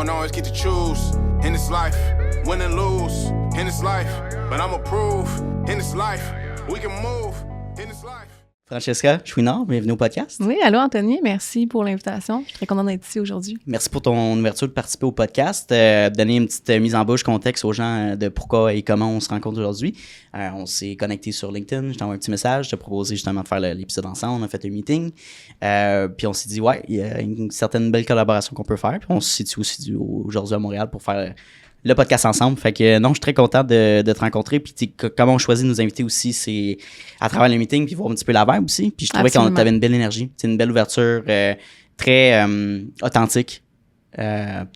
don't always get to choose in this life, win and lose in this life, but I'ma prove in this life, we can move in this life. Francesca Chouinard, bienvenue au podcast. Oui, allô Anthony, merci pour l'invitation. Je suis très contente d'être ici aujourd'hui. Merci pour ton ouverture de participer au podcast. Donner une petite mise en bouche, contexte aux gens de pourquoi et comment on se rencontre aujourd'hui. On s'est connecté sur LinkedIn, je t'ai envoyé un petit message, je t'ai proposé justement de faire l'épisode ensemble, on a fait un meeting. Puis on s'est dit, ouais, il y a une certaine belle collaboration qu'on peut faire. Puis on se situe aussi aujourd'hui à Montréal pour faire le podcast ensemble. Fait que non, je suis très content de te rencontrer. Puis comment on choisit de nous inviter aussi, c'est à travers le meeting, puis voir un petit peu la vibe aussi. Puis je trouvais qu'on avait une belle énergie. C'est une belle ouverture, très authentique,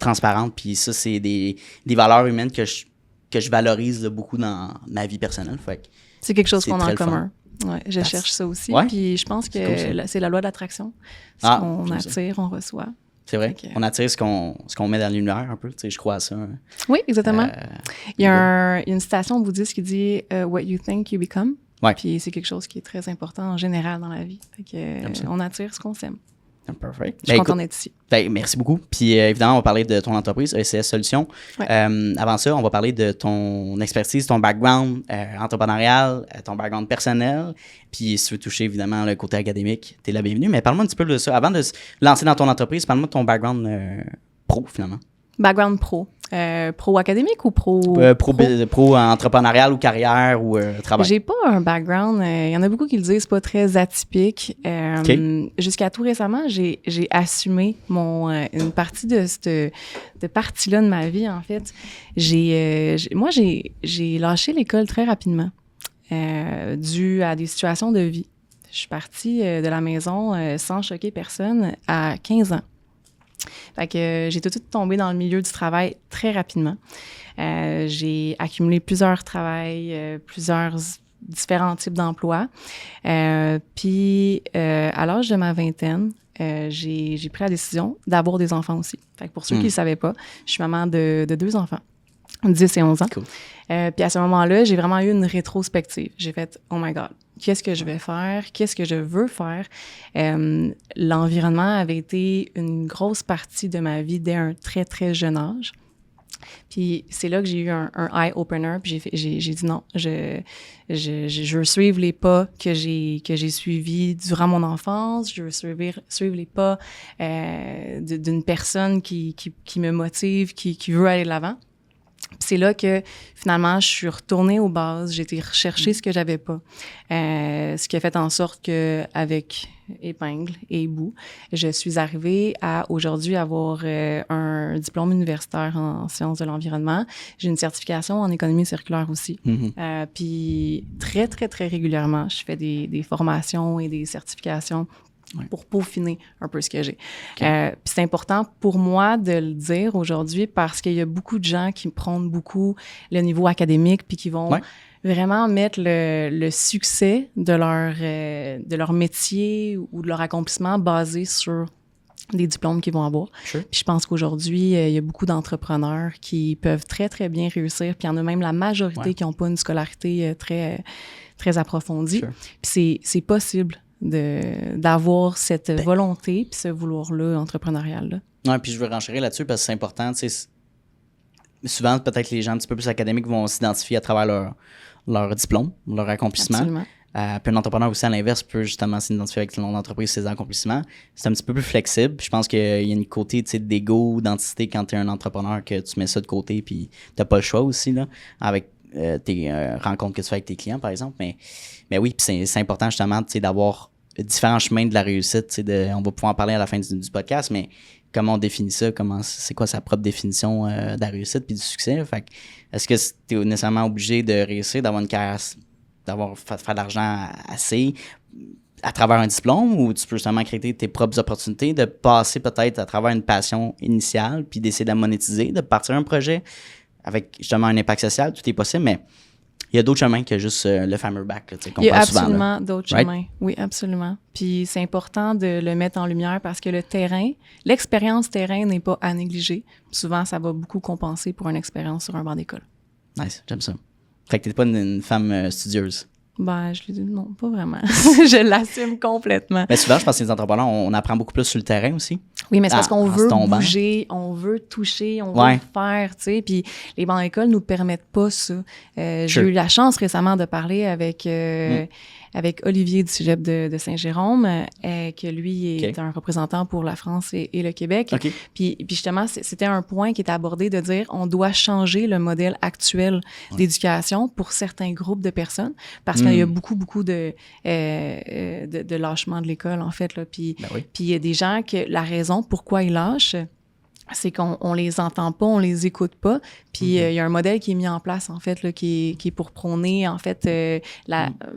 transparente. Puis ça, c'est des valeurs humaines que je valorise là, beaucoup dans ma vie personnelle. Fait que c'est quelque chose qu'on a en commun. Ouais, je cherche ça aussi. Ouais? Puis je pense que c'est la loi de l'attraction. Ce qu'on attire, on reçoit. C'est vrai. Okay. On attire ce qu'on met dans la lumière un peu. Tu sais, je crois à ça. Oui, exactement. Il y a une citation bouddhiste qui dit What you think, you become. Ouais. Puis c'est quelque chose qui est très important en général dans la vie. Fait que, on attire ce qu'on sème. Perfect. Je suis contente d'être ici. Merci beaucoup. Puis évidemment, on va parler de ton entreprise, ECS Solutions. Ouais. Avant ça, on va parler de ton expertise, ton background entrepreneurial, ton background personnel. Puis si tu veux toucher évidemment le côté académique, tu es la bienvenue. Mais parle-moi un petit peu de ça. Avant de se lancer dans ton entreprise, parle-moi de ton background pro finalement. Background pro. Pro académique ou pro entrepreneurial ou carrière ou travail? J'ai pas un background. Il y en a beaucoup qui le disent, c'est pas très atypique. Jusqu'à tout récemment, j'ai assumé une partie de cette partie-là de ma vie, en fait. Moi, j'ai lâché l'école très rapidement, dû à des situations de vie. Je suis partie de la maison sans choquer personne à 15 ans. Fait que j'ai tout de suite tombé dans le milieu du travail très rapidement. J'ai accumulé plusieurs travails, plusieurs différents types d'emplois. Puis, à l'âge de ma vingtaine, j'ai pris la décision d'avoir des enfants aussi. Fait que pour ceux qui ne le savaient pas, je suis maman de 2 enfants, 10 et 11 ans. Cool. Puis à ce moment-là, j'ai vraiment eu une rétrospective. J'ai fait « Oh my God! » Qu'est-ce que je vais faire? Qu'est-ce que je veux faire? L'environnement avait été une grosse partie de ma vie dès un très, très jeune âge. Puis c'est là que j'ai eu un eye-opener, puis j'ai dit non, je veux suivre les pas que j'ai suivis durant mon enfance, je veux suivre les pas d'une personne qui me motive, qui veut aller de l'avant. Puis c'est là que, finalement, je suis retournée aux bases. J'ai été rechercher ce que j'avais pas. Ce qui a fait en sorte qu'avec épingle et bout, je suis arrivée à, aujourd'hui, avoir un diplôme universitaire en sciences de l'environnement. J'ai une certification en économie circulaire aussi. Mm-hmm. Puis très, très, très régulièrement, je fais des formations et des certifications pour peaufiner un peu ce que j'ai. Okay. Puis c'est important pour moi de le dire aujourd'hui parce qu'il y a beaucoup de gens qui prônent beaucoup le niveau académique puis qui vont vraiment mettre le succès de leur métier ou de leur accomplissement basé sur des diplômes qu'ils vont avoir. Sure. Puis je pense qu'aujourd'hui, il y a beaucoup d'entrepreneurs qui peuvent très, très bien réussir. Puis il y en a même la majorité qui n'ont pas une scolarité très, très approfondie. Sure. Puis c'est possible d'avoir cette volonté puis ce vouloir-là entrepreneurial-là. Oui, puis je veux renchérir là-dessus parce que c'est important. Souvent, peut-être les gens un petit peu plus académiques vont s'identifier à travers leur diplôme, leur accomplissement. Absolument. Puis un entrepreneur aussi, à l'inverse, peut justement s'identifier avec son entreprise, ses accomplissements. C'est un petit peu plus flexible. Je pense qu'il y a une côté d'ego, d'identité quand tu es un entrepreneur que tu mets ça de côté puis tu n'as pas le choix aussi là, avec tes rencontres que tu fais avec tes clients, par exemple. Mais oui, puis c'est important justement d'avoir différents chemins de la réussite. On va pouvoir en parler à la fin du podcast, mais comment on définit ça? C'est quoi sa propre définition de la réussite puis du succès? Fait que, est-ce que tu es nécessairement obligé de réussir, d'avoir une carrière, faire de l'argent assez à travers un diplôme ou tu peux justement créer tes propres opportunités, de passer peut-être à travers une passion initiale puis d'essayer de la monétiser, de partir un projet avec justement un impact social, tout est possible, mais il y a d'autres chemins que juste le fameux bac là, qu'on parle souvent. Il y a absolument d'autres chemins, oui, absolument. Puis c'est important de le mettre en lumière parce que l'expérience terrain n'est pas à négliger. Souvent, ça va beaucoup compenser pour une expérience sur un banc d'école. Nice, j'aime ça. Fait que t'es pas une femme studieuse. Ben, je lui dis non, pas vraiment. Je l'assume complètement. Mais souvent, je pense que les entrepreneurs, on apprend beaucoup plus sur le terrain aussi. Oui, mais c'est parce qu'on en veut se tombant. bouger, on veut toucher, on Ouais. veut faire, tu sais. Puis les bancs d'école nous permettent pas ça. J'ai Sure. eu la chance récemment de parler avec avec Olivier du Cégep de Saint-Jérôme, que lui est OK. un représentant pour la France et le Québec. OK. Puis justement, c'était un point qui était abordé de dire on doit changer le modèle actuel d'éducation pour certains groupes de personnes parce qu'il y a beaucoup de lâchement de l'école, en fait. Là. Puis Ben oui. il y a des gens que la raison pourquoi ils lâchent, c'est qu'on les entend pas, on les écoute pas. Puis il y a un modèle qui est mis en place, en fait, là, qui est pour prôner, en fait,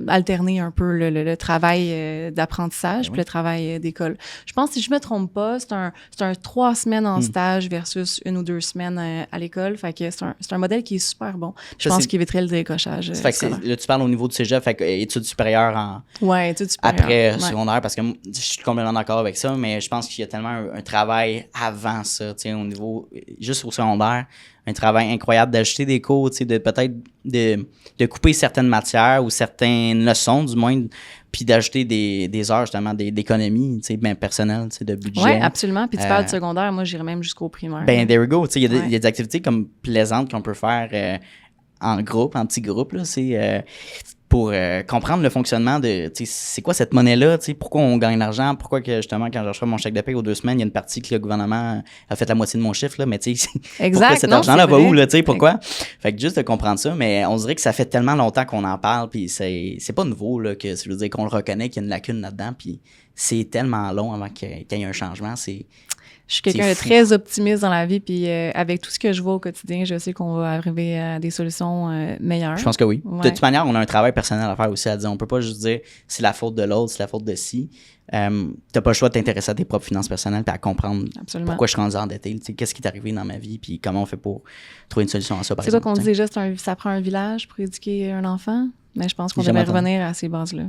alterner un peu le travail d'apprentissage puis le travail d'école. Je pense, si je me trompe pas, c'est un 3 semaines en stage versus 1 ou 2 semaines à l'école. Fait que c'est un modèle qui est super bon. Je Ça, pense c'est- qu'il éviterait le décrochage Fait que scolaire. là, tu parles au niveau du cégep, fait que études supérieures Ouais, études supérieures. après Ouais. secondaire, parce que je suis complètement d'accord avec ça, mais je pense qu'il y a tellement un travail avant ça, tu sais, au niveau, juste au secondaire, un travail incroyable d'ajouter des cours, tu sais, de peut-être de couper certaines matières ou certaines leçons, du moins, puis d'ajouter des heures, justement, d'économie, tu sais, ben, personnelles, tu sais, de budget. Oui, absolument. Puis tu parles de secondaire, moi, j'irais même jusqu'au primaire. Ben, there we go. Tu sais, il y a Ouais. des activités comme plaisantes qu'on peut faire en groupe, en petits groupes, là, c'est pour comprendre le fonctionnement de, tu sais, c'est quoi cette monnaie-là, tu sais, pourquoi on gagne l'argent, pourquoi que, justement, quand je reçois mon chèque de paie aux 2 semaines, il y a une partie que le gouvernement a fait la moitié de mon chiffre, là, mais tu sais, Exact. pourquoi cet Non, argent-là c'est va vrai. où, là, tu sais, pourquoi? Fait que juste de comprendre ça, mais on dirait que ça fait tellement longtemps qu'on en parle, puis c'est pas nouveau, là, que, je veux dire, qu'on le reconnaît qu'il y a une lacune là-dedans, puis c'est tellement long avant qu'il y ait un changement, c'est... Je suis quelqu'un de fou. très optimiste dans la vie, puis avec tout ce que je vois au quotidien, je sais qu'on va arriver à des solutions meilleures. Je pense que oui. Ouais. De toute manière, on a un travail personnel à faire aussi à dire. On peut pas juste dire c'est la faute de l'autre, c'est la faute de ci. T'as pas le choix de t'intéresser à tes propres finances personnelles puis à comprendre Absolument. pourquoi je suis rendu endetté. Tu sais, qu'est-ce qui est arrivé dans ma vie puis comment on fait pour trouver une solution à ça, par C'est quoi exemple. qu'on tu sais. dit déjà, ça prend un village pour éduquer un enfant, mais je pense qu'on J'ai jamais devrait entendu. revenir à ces bases-là.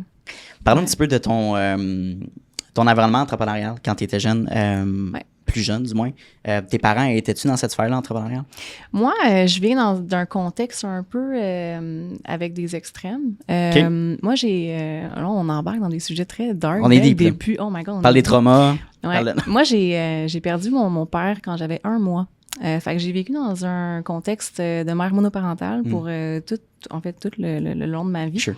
Parlons Ouais. un petit peu de ton environnement entrepreneurial quand tu étais jeune, Ouais. plus jeune du moins. Tes parents, étais-tu dans cette sphère-là entrepreneuriale? Moi, je viens d'un contexte un peu avec des extrêmes. Moi, là, on embarque dans des sujets très dark. On est avec deep, là. Oh my God. on Parle est des deep. traumas. Ouais. Parle- Moi, j'ai perdu mon père quand j'avais 1 mois. Fait que j'ai vécu dans un contexte de mère monoparentale pour tout le long de ma vie. Sure.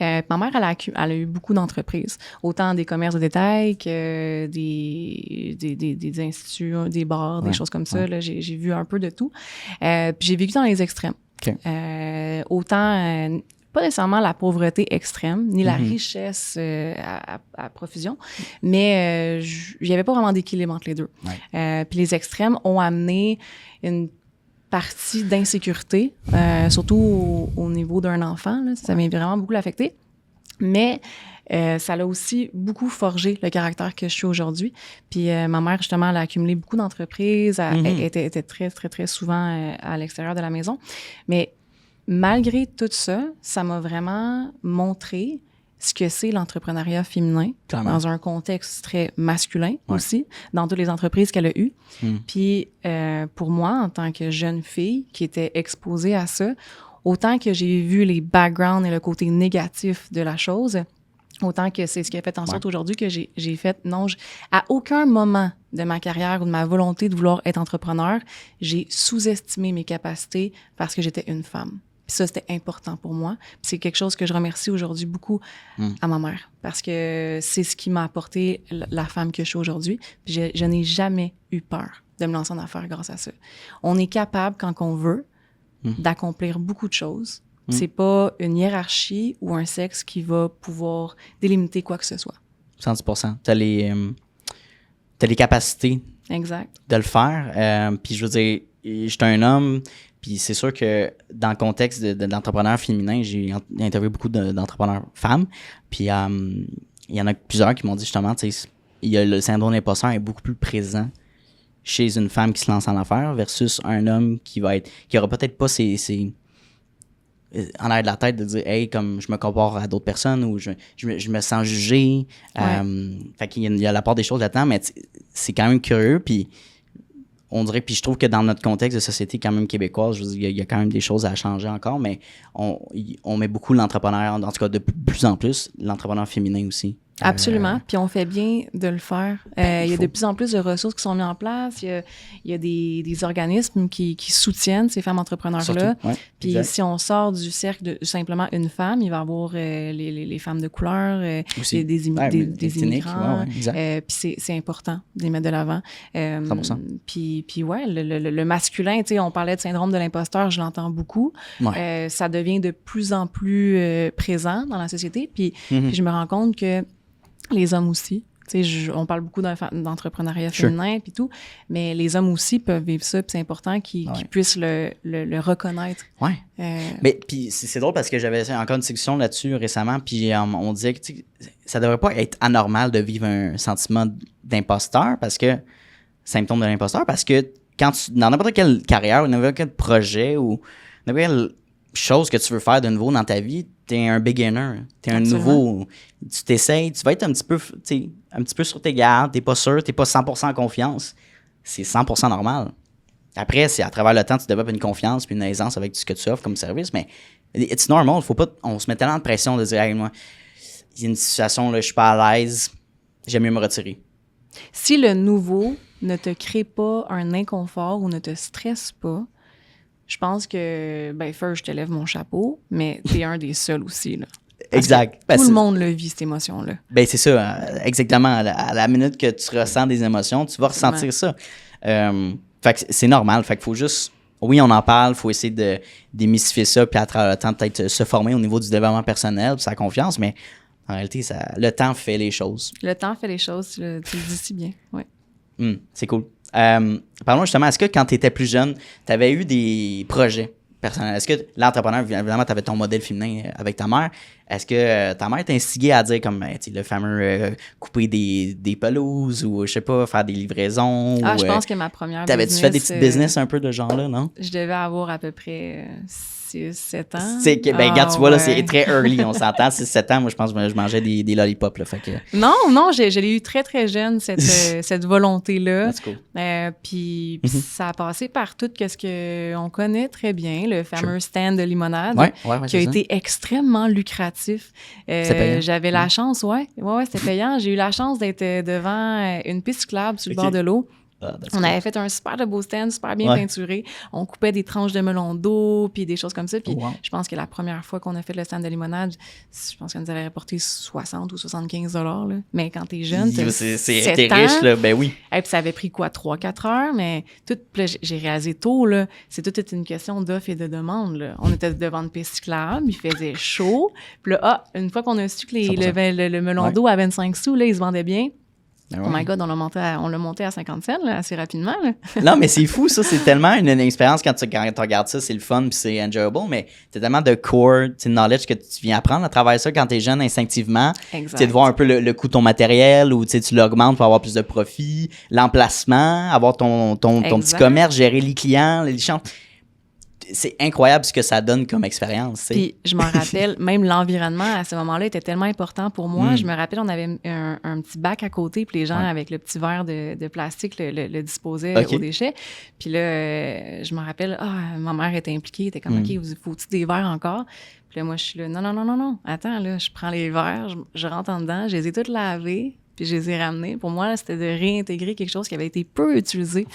Ma mère, elle a eu beaucoup d'entreprises, autant des commerces de détail que des instituts, des bars, des choses comme ça. Là, j'ai vu un peu de tout. Puis j'ai vécu dans les extrêmes. OK. Autant, pas nécessairement la pauvreté extrême, ni la richesse à profusion, mais il n'y avait pas vraiment d'équilibre entre les deux. Ouais. Puis les extrêmes ont amené une partie d'insécurité, surtout au niveau d'un enfant. Là, ça m'a vraiment beaucoup affecté. Mais ça l'a aussi beaucoup forgé le caractère que je suis aujourd'hui. Puis ma mère, justement, elle a accumulé beaucoup d'entreprises. Elle était très, très, très souvent à l'extérieur de la maison. Mais malgré tout ça, ça m'a vraiment montré ce que c'est l'entrepreneuriat féminin Clairement. dans un contexte très masculin aussi, dans toutes les entreprises qu'elle a eues. Puis pour moi, en tant que jeune fille qui était exposée à ça, autant que j'ai vu les backgrounds et le côté négatif de la chose, autant que c'est ce qui a fait en sorte aujourd'hui que j'ai fait, non, à aucun moment de ma carrière ou de ma volonté de vouloir être entrepreneur, j'ai sous-estimé mes capacités parce que j'étais une femme. Puis ça, c'était important pour moi. Puis c'est quelque chose que je remercie aujourd'hui beaucoup à ma mère parce que c'est ce qui m'a apporté la femme que je suis aujourd'hui. Puis je n'ai jamais eu peur de me lancer en affaires grâce à ça. On est capable, quand on veut, d'accomplir beaucoup de choses. C'est pas une hiérarchie ou un sexe qui va pouvoir délimiter quoi que ce soit. 110%. T'as les capacités Exact. de le faire. Puis je veux dire, j'étais un homme, puis c'est sûr que dans le contexte d'entrepreneurs féminins, j'ai interviewé beaucoup d'entrepreneurs femmes. Puis il y en a plusieurs qui m'ont dit justement, tu sais, le syndrome d'imposteur est beaucoup plus présent chez une femme qui se lance en affaires versus un homme qui aura peut-être pas ses en l'air de la tête de dire hey, comme je me compare à d'autres personnes ou je me sens jugé. Fait qu'il y a la part des choses là-dedans, mais c'est quand même curieux. Puis on dirait, puis je trouve que dans notre contexte de société quand même québécoise, je veux dire, il y a quand même des choses à changer encore, mais on met beaucoup l'entrepreneur, en tout cas de plus en plus, l'entrepreneur féminin aussi. Absolument. Puis on fait bien de le faire. Il y a de plus en plus de ressources qui sont mises en place. Il y a des organismes qui soutiennent ces femmes entrepreneurs-là. Ouais, Puis exact. si on sort du cercle de simplement une femme, il va y avoir les femmes de couleur, Aussi. des ethniques, immigrants. ouais, exact. Puis c'est important de les mettre de l'avant. 100%. Puis ouais, le masculin, tu sais, on parlait de syndrome de l'imposteur, je l'entends beaucoup. Ouais. Ça devient de plus en plus présent dans la société. Puis je me rends compte que les hommes aussi. Tu sais, on parle beaucoup d'entrepreneuriat féminin puis tout, mais les hommes aussi peuvent vivre ça, puis c'est important qu'ils puissent le reconnaître. Ouais. Mais puis c'est drôle parce que j'avais encore une discussion là-dessus récemment, puis on disait que ça devrait pas être anormal de vivre un sentiment d'imposteur, parce que symptôme de l'imposteur, parce que quand dans n'importe quelle carrière ou n'importe quel projet ou n'importe quelle chose que tu veux faire de nouveau dans ta vie, t'es un beginner, t'es un nouveau, tu t'essayes, tu vas être un petit peu sur tes gardes, t'es pas sûr, t'es pas 100% en confiance. C'est 100% normal. Après, c'est à travers le temps, tu développes une confiance puis une aisance avec ce que tu offres comme service, mais it's normal, faut pas, on se met tellement de pression de dire, hey, moi, il y a une situation, là, je suis pas à l'aise, j'aime mieux me retirer. Si le nouveau ne te crée pas un inconfort ou ne te stresse pas, je pense que, first, je te lève mon chapeau, mais t'es un des seuls aussi, là. Exact. Tout le monde le vit, cette émotion-là. Ben, c'est ça, exactement. À la minute que tu ressens des émotions, tu vas ressentir ça. Fait que c'est normal. Fait qu'il faut juste, oui, on en parle, il faut essayer de démystifier ça, puis à travers le temps, peut-être se former au niveau du développement personnel, puis sa confiance, mais en réalité, le temps fait les choses. Le temps fait les choses, tu le dis si bien, oui. C'est cool. Parlons justement, est-ce que quand tu étais plus jeune, tu avais eu des projets personnels? Est-ce que l'entrepreneur, évidemment, tu avais ton modèle féminin avec ta mère. Est-ce que ta mère t'instigait à dire comme le fameux couper des pelouses ou, je sais pas, faire des livraisons? Je pense que ma première t'avais-tu fait des petits business un peu de genre-là, non? Je devais avoir à peu près 6-7 ans. Regarde, tu vois, là, c'est très early, on s'entend. 6-7 ans, moi, je pense que je mangeais des lollipops, là, fait que... Non, je l'ai eu très, très jeune, cette volonté-là. That's cool. Puis ça a passé par tout ce qu'on connaît très bien, le fameux stand de limonade, qui a été extrêmement lucratif. J'avais la chance, c'était payant. J'ai eu la chance d'être devant une piste cyclable sur le bord de l'eau. On avait fait un super de beau stand, super bien peinturé. On coupait des tranches de melon d'eau, puis des choses comme ça. Puis je pense que la première fois qu'on a fait le stand de limonade, je pense qu'on nous avait rapporté 60 ou 75 $. Là. Mais quand t'es jeune, t'es riche, là, ben oui. Et puis ça avait pris 3-4 heures, mais j'ai réalisé tôt, là, c'est toute une question d'offre et de demande. Là. On était devant une piste cyclable, il faisait chaud. Puis là, une fois qu'on a su que le melon d'eau à 25 sous, là, il se vendait bien. Oh my God, on l'a monté à 50 cents là, assez rapidement. Là. Non, mais c'est fou, ça. C'est tellement une expérience quand tu regardes ça. C'est le fun puis c'est enjoyable, mais c'est tellement de core knowledge que tu viens apprendre à travers ça quand tu es jeune instinctivement. Exact. Tu sais, de voir un peu le coût de ton matériel ou tu l'augmentes pour avoir plus de profit, l'emplacement, avoir ton petit commerce, gérer les clients, les champs. C'est incroyable ce que ça donne comme expérience. Puis je m'en rappelle, même l'environnement à ce moment-là était tellement important pour moi. Je me rappelle, on avait un petit bac à côté, puis les gens avec le petit verre de plastique le disposaient aux déchets. Puis là, je me rappelle, ma mère était impliquée, elle était comme, OK, vous faut-tu des verres encore? Puis là, moi, je suis là, non, attends, là, je prends les verres, je rentre en dedans, je les ai toutes lavés. Puis je les ai ramenés. Pour moi, là, c'était de réintégrer quelque chose qui avait été peu utilisé.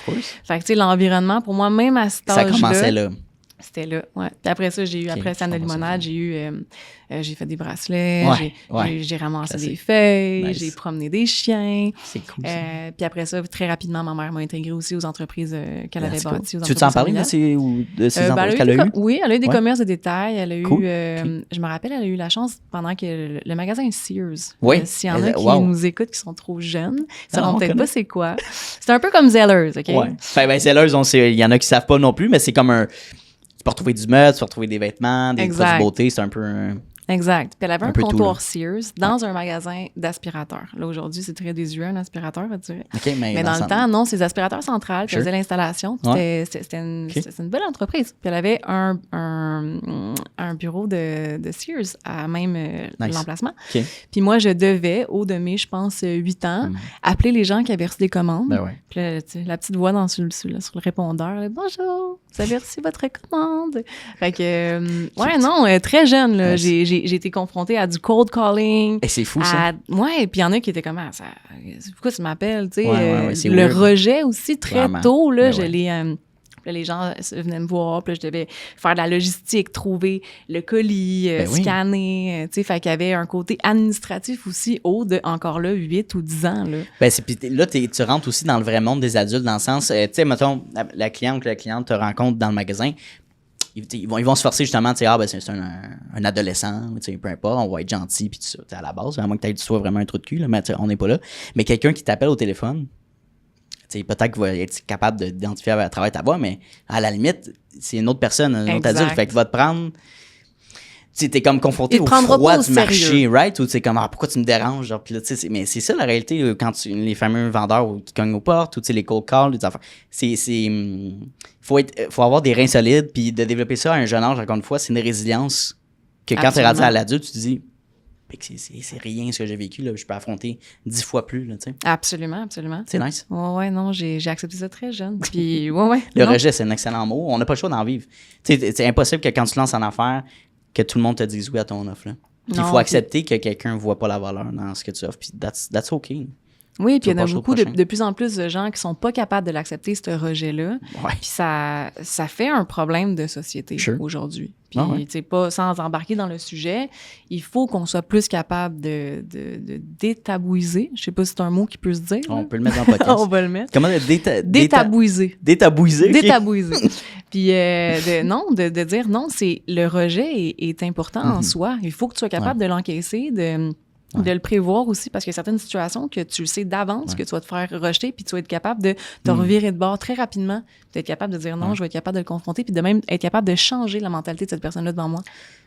Fait que, tu sais, l'environnement, pour moi, même à cet âge-là... Ça commençait là. C'était là, ouais. Puis après ça, après stand de limonade, j'ai fait des bracelets, j'ai ramassé des feuilles, j'ai promené des chiens. C'est cool, puis après ça, très rapidement, ma mère m'a intégrée aussi aux entreprises qu'elle avait bâties. Tu veux t'en parler de ces entreprises qu'elle a eues? Oui, elle a eu des commerces de détail. Elle a eu, je me rappelle, elle a eu la chance pendant que le magasin Sears. S'il y en a qui nous écoutent, qui sont trop jeunes, ils ne sauront peut-être pas c'est quoi. C'est un peu comme Zellers, OK? Ouais. Zellers, il y en a qui ne savent pas non plus, mais c'est comme un... Tu peux retrouver du meuble, tu peux retrouver des vêtements, des produits de beauté, c'est un peu... Exact. Puis elle avait un comptoir Sears dans un magasin d'aspirateurs. Là, aujourd'hui, c'est très désuet, un aspirateur, je dirais. Okay, mais dans le temps, non, c'est des aspirateurs centrales, faisaient l'installation. C'était une belle entreprise. Puis elle avait un bureau de Sears à même l'emplacement. Puis moi, je devais, au de mes, je pense, 8 ans, appeler les gens qui avaient reçu des commandes. Puis là, la petite voix sur le répondeur, là, « Bonjour, vous avez reçu votre commande? » Fait que, très jeune, là, j'ai j'ai été confrontée à du cold calling. Et c'est fou, ça. Ouais, puis il y en a qui étaient comme, pourquoi tu m'appelles, tu sais. Ouais, c'est le weird. rejet aussi, très Vraiment. tôt, là, Ben là, les gens venaient me voir, puis là, je devais faire de la logistique, trouver le colis, Ben oui. scanner, tu sais, fait qu'il y avait un côté administratif aussi haut de, encore là, 8 ou 10 ans, là. Ben, puis là, tu rentres aussi dans le vrai monde des adultes, dans le sens, tu sais, mettons, la cliente te rencontre dans le magasin, ils vont se forcer justement, tu sais, ben, c'est un adolescent, tu sais, peu importe, on va être gentil, puis tout ça, tu sais, à la base, à moins que tu sois vraiment un trou de cul, là, mais on n'est pas là. Mais quelqu'un qui t'appelle au téléphone, tu sais, peut-être qu'il va être capable d'identifier à travers ta voix, mais à la limite, c'est une autre personne, un autre adulte, fait qu'il va te prendre. Tu t'es comme confronté au froid du marché, right? Ou tu sais comme, pourquoi tu me déranges? Genre, puis là, tu sais, mais c'est ça la réalité quand les fameux vendeurs qui cognent aux portes, ou tu sais, les cold calls, les affaires. Faut avoir des reins solides, puis de développer ça à un jeune âge, encore une fois, c'est une résilience que quand tu es rendu à l'adulte, tu te dis, c'est rien ce que j'ai vécu, là, je peux affronter 10 fois plus, là, tu sais. Absolument. C'est nice. Ouais, non, j'ai accepté ça très jeune. Puis, ouais. Le rejet, c'est un excellent mot. On n'a pas le choix d'en vivre. Tu sais, c'est impossible que quand tu lances en affaires, que tout le monde te dise oui à ton offre, là. Puis il faut accepter que quelqu'un ne voit pas la valeur dans ce que tu offres. Puis that's OK. Oui, puis il y en a beaucoup, de plus en plus de gens qui sont pas capables de l'accepter, ce rejet-là. Ouais. Puis ça fait un problème de société aujourd'hui. Puis, tu sais, pas sans embarquer dans le sujet, il faut qu'on soit plus capable de détabouiser. Je sais pas si c'est un mot qui peut se dire. On peut le mettre dans le podcast. On va le mettre. Comment détabouiser. Détabouiser. Okay. Détabouiser. Puis de dire non, c'est le rejet est important en soi. Il faut que tu sois capable de l'encaisser, de le prévoir aussi, parce qu'il y a certaines situations que tu le sais d'avance que tu vas te faire rejeter, puis tu vas être capable de te revirer de bord très rapidement, d'être capable de dire non, je vais être capable de le confronter, puis de même être capable de changer la mentalité de cette personne-là devant moi.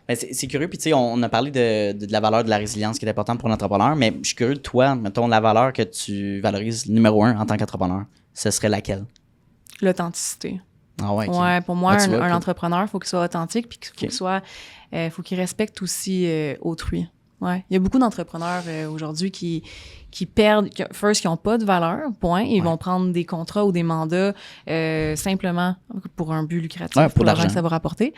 Ben c'est curieux, puis tu sais, on a parlé de la valeur de la résilience qui est importante pour l'entrepreneur, mais je suis curieux de toi, mettons, la valeur que tu valorises numéro 1 en tant qu'entrepreneur, ce serait laquelle? L'authenticité. Ah ouais, okay. Ouais, pour moi, un entrepreneur, il faut qu'il soit authentique, puis faut qu'il respecte aussi autrui. Ouais, il y a beaucoup d'entrepreneurs aujourd'hui qui perdent, qui n'ont pas de valeur, point. Ils vont prendre des contrats ou des mandats simplement pour un but lucratif, pour l'argent que ça va rapporter,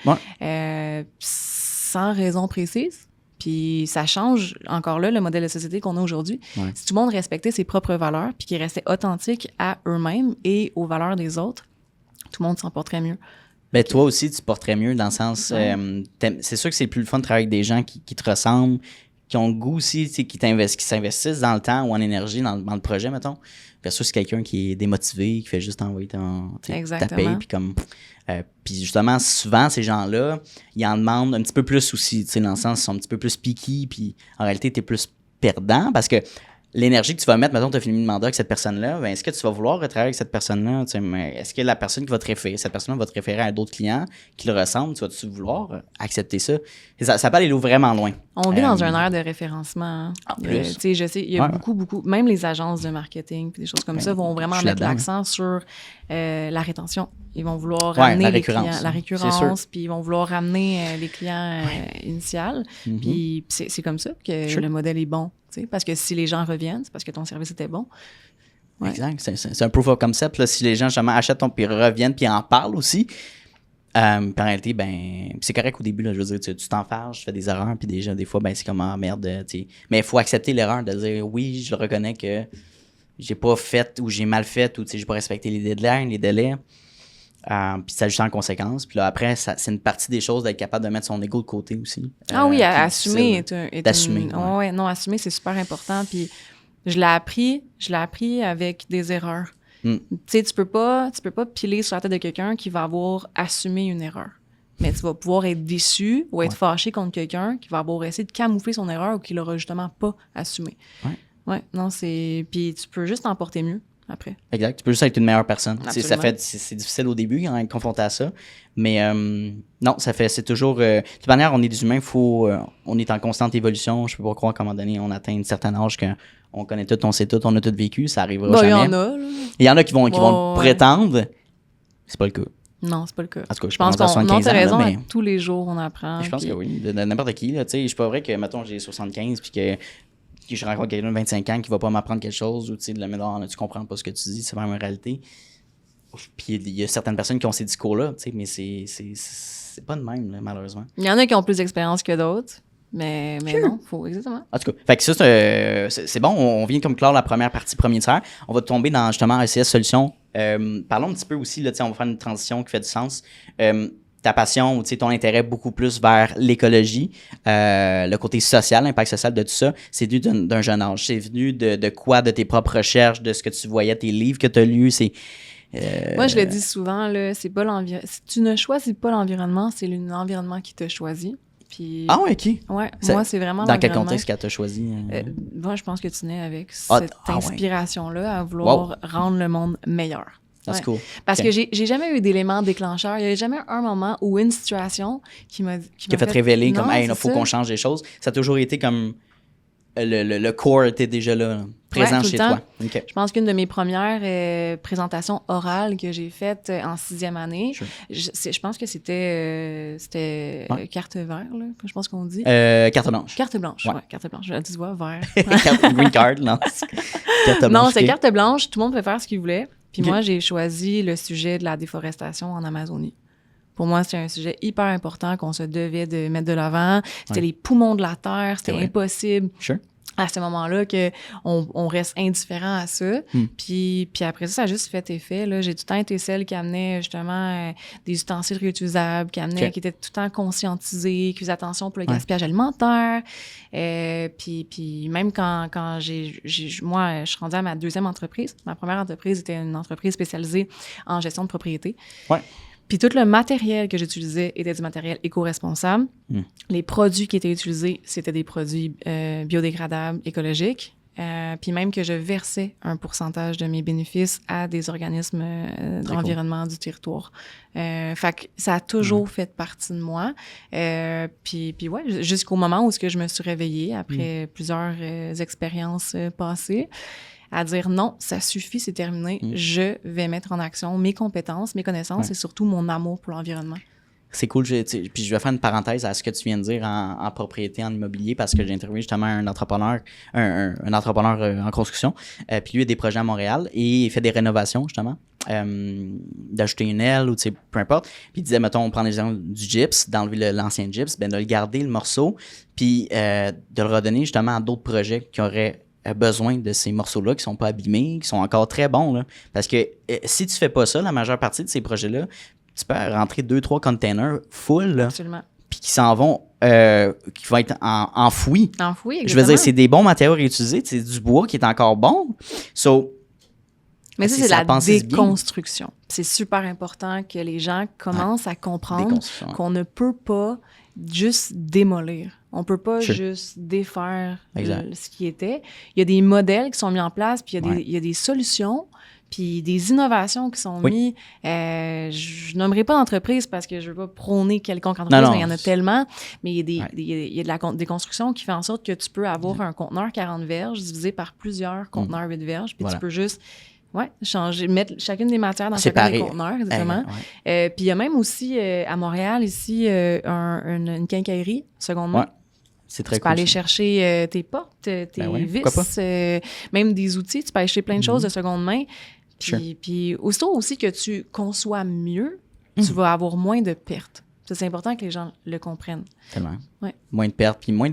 sans raison précise. Puis ça change encore là le modèle de société qu'on a aujourd'hui. Ouais. Si tout le monde respectait ses propres valeurs puis qu'ils restaient authentiques à eux-mêmes et aux valeurs des autres, tout le monde s'en porterait mieux. Ben, toi aussi, tu te porterais mieux dans le sens... c'est sûr que c'est plus le fun de travailler avec des gens qui te ressemblent, qui ont le goût aussi, qui s'investissent dans le temps ou en énergie dans le projet, mettons, versus quelqu'un qui est démotivé, qui fait juste envoyer ta paye, puis comme... puis justement, souvent, ces gens-là, ils en demandent un petit peu plus aussi, dans le sens, ils sont un petit peu plus picky, puis en réalité, t'es plus perdant, parce que l'énergie que tu vas mettre, mettons, tu as fini le mandat avec cette personne-là, ben, est-ce que tu vas vouloir retravailler avec cette personne-là? Est-ce que la personne qui va te référer, cette personne-là va te référer à d'autres clients qui le ressemblent? Tu vas-tu vouloir accepter ça? Et ça peut aller vraiment loin. On vit dans un ère de référencement. Hein. En plus. Je sais, il y a beaucoup, même les agences de marketing et des choses comme ça vont vraiment mettre l'accent sur la rétention. Ils vont vouloir ramener les clients, la récurrence, puis ils vont vouloir ramener les clients initiales. Puis c'est comme ça que le modèle est bon. Parce que si les gens reviennent, c'est parce que ton service était bon. Ouais. Exact. C'est un proof of concept. Là. Si les gens justement achètent puis reviennent puis en parlent aussi, en réalité, ben, c'est correct au début. Là, je veux dire, tu t'en fâches, tu fais des erreurs, puis déjà, des fois, ben, c'est comme merde. T'sais. Mais il faut accepter l'erreur de dire oui, je reconnais que j'ai pas fait ou j'ai mal fait ou j'ai pas respecté les deadlines, les délais. Puis s'ajuster en conséquence. Puis là, après, c'est une partie des choses d'être capable de mettre son ego de côté aussi. Oui, assumer. D'assumer. Ouais, non, assumer, c'est super important. Puis je l'ai appris avec des erreurs. Tu sais, tu peux pas piler sur la tête de quelqu'un qui va avoir assumé une erreur. Mais tu vas pouvoir être déçu ou être fâché contre quelqu'un qui va avoir essayé de camoufler son erreur ou qui l'aura justement pas assumé. Ouais, non, c'est... Puis tu peux juste t'en porter mieux. Après. Exact. Tu peux juste être une meilleure personne. C'est difficile au début quand on est confronté à ça. Mais non, c'est toujours... de toute manière, on est des humains, on est en constante évolution. Je peux pas croire qu'à un moment donné, on atteint un certain âge qu'on connaît tout, on sait tout, on a tout vécu. Ça arrivera jamais. Il y en a qui vont prétendre. C'est pas le cas. Non, c'est pas le cas. En tout cas, je pense qu'on a raison, mais tous les jours, on apprend. Je pense que oui, de n'importe qui. Je suis pas vrai que, mettons, j'ai 75 puis que je rencontre quelqu'un de 25 ans qui va pas m'apprendre quelque chose ou de la mettre tu comprends pas ce que tu dis, c'est vraiment une réalité. Puis il y a certaines personnes qui ont ces discours-là, mais c'est pas de même, là, malheureusement. Il y en a qui ont plus d'expérience que d'autres. Mais Sure. non, faut exactement. En tout cas, fait que ça, c'est bon. On vient comme clore la première partie, premier tiers. On va tomber dans justement ACS Solutions. Parlons un petit peu aussi, là, on va faire une transition qui fait du sens. Ta passion ou ton intérêt beaucoup plus vers l'écologie, le côté social, l'impact social de tout ça, c'est venu d'un jeune âge. C'est venu de quoi? De tes propres recherches, de ce que tu voyais, tes livres que tu as lus. Moi, je le dis souvent, là, c'est pas si tu ne choisis pas l'environnement, c'est l'environnement qui te choisit. Puis, Ah ouais, OK. Ouais, Ça- moi, c'est vraiment Dans quel l'environnement. contexte qu'elle t'a choisi? Moi, je pense que tu nais avec Ah, cette ah ouais. inspiration-là à vouloir rendre le monde meilleur. That's Ouais. cool. Parce Ok. que j'ai jamais eu d'élément déclencheur. Il n'y a jamais un moment ou une situation qui m'a Fait révéler non, comme, hey, il c'est faut ça. qu'on change les choses. Ça a toujours été comme, le core était déjà là, présent tout le chez temps. toi. OK. Je pense qu'une de mes premières présentations orales que j'ai faites en 6e année, Sure. je pense que c'était Ouais. carte vert, là, que je pense qu'on dit. Carte blanche. Carte blanche, Ouais. ouais, carte blanche. Tu vois, vert. Green card, non. Carte blanche. Non, c'est ok. carte blanche, tout le monde peut faire ce qu'il voulait. Puis Ok. moi, j'ai choisi le sujet de la déforestation en Amazonie. Pour moi, c'était un sujet hyper important qu'on se devait de mettre de l'avant. C'était Ouais. les poumons de la Terre, c'était C'est vrai. impossible Sure. à ce moment-là qu'on reste indifférent à ça. Hmm. Puis après ça a juste fait effet. Là. J'ai tout le temps été celle qui amenait justement des ustensiles réutilisables, qui était tout le temps conscientisée, qui faisait attention pour le Ouais. gaspillage alimentaire. Puis même quand moi, je suis rendue à ma 2e entreprise. Ma première entreprise était une entreprise spécialisée en gestion de propriété. Ouais. Puis tout le matériel que j'utilisais était du matériel éco-responsable. Mm. Les produits qui étaient utilisés, c'était des produits biodégradables, écologiques. Puis même que je versais un pourcentage de mes bénéfices à des organismes d'environnement du territoire. Fait que ça a toujours fait partie de moi. Puis ouais, jusqu'au moment où je me suis réveillée après plusieurs expériences passées, à dire non, ça suffit, c'est terminé. Je vais mettre en action mes compétences, mes connaissances et surtout mon amour pour l'environnement. C'est cool. Puis je vais faire une parenthèse à ce que tu viens de dire en propriété, en immobilier, parce que j'ai interviewé justement un entrepreneur, un entrepreneur en construction. Puis lui a des projets à Montréal et il fait des rénovations, justement. D'ajouter une aile ou peu importe. Puis il disait, mettons, on prend l'exemple du gyps, d'enlever l'ancien gyps, ben de le garder, le morceau, puis de le redonner justement à d'autres projets qui auraient besoin de ces morceaux-là qui sont pas abîmés, qui sont encore très bons. Là. Parce que si tu fais pas ça, la majeure partie de ces projets-là, tu peux rentrer 2-3 containers full, là, Absolument. puis qui s'en vont, qui vont être enfouis. Enfouis, exactement. Je veux dire, c'est des bons matériaux réutilisés, c'est du bois qui est encore bon. So, Mais ça, si c'est ça la pense bien. déconstruction. C'est super important que les gens commencent à comprendre Déconstruction, ouais. qu'on ne peut pas juste démolir. On peut pas Sure. juste défaire Exact. ce qui était. Il y a des modèles qui sont mis en place, puis Ouais. il y a des solutions, puis des innovations qui sont Oui. mises. Je nommerai pas d'entreprise parce que je veux pas prôner quelconque entreprise, Non, mais il y en a tellement. Mais il y a Ouais. il y a de la déconstruction qui fait en sorte que tu peux avoir un conteneur 40 verges divisé par plusieurs conteneurs 8 verges, puis Voilà. tu peux juste changer, mettre chacune des matières dans Séparer. chacun des conteneurs, exactement. Ouais. Puis il y a même aussi, à Montréal, ici, une quincaillerie, seconde main. Ouais. C'est très Tu peux cool. aller ça. chercher tes portes, tes ouais, vis, pourquoi pas. même des outils. Tu peux acheter plein de choses de seconde main. Sure. Puis aussitôt aussi que tu conçois mieux, tu vas avoir moins de pertes. Ça, c'est important que les gens le comprennent. Tellement. Ouais. Moins de pertes, puis moins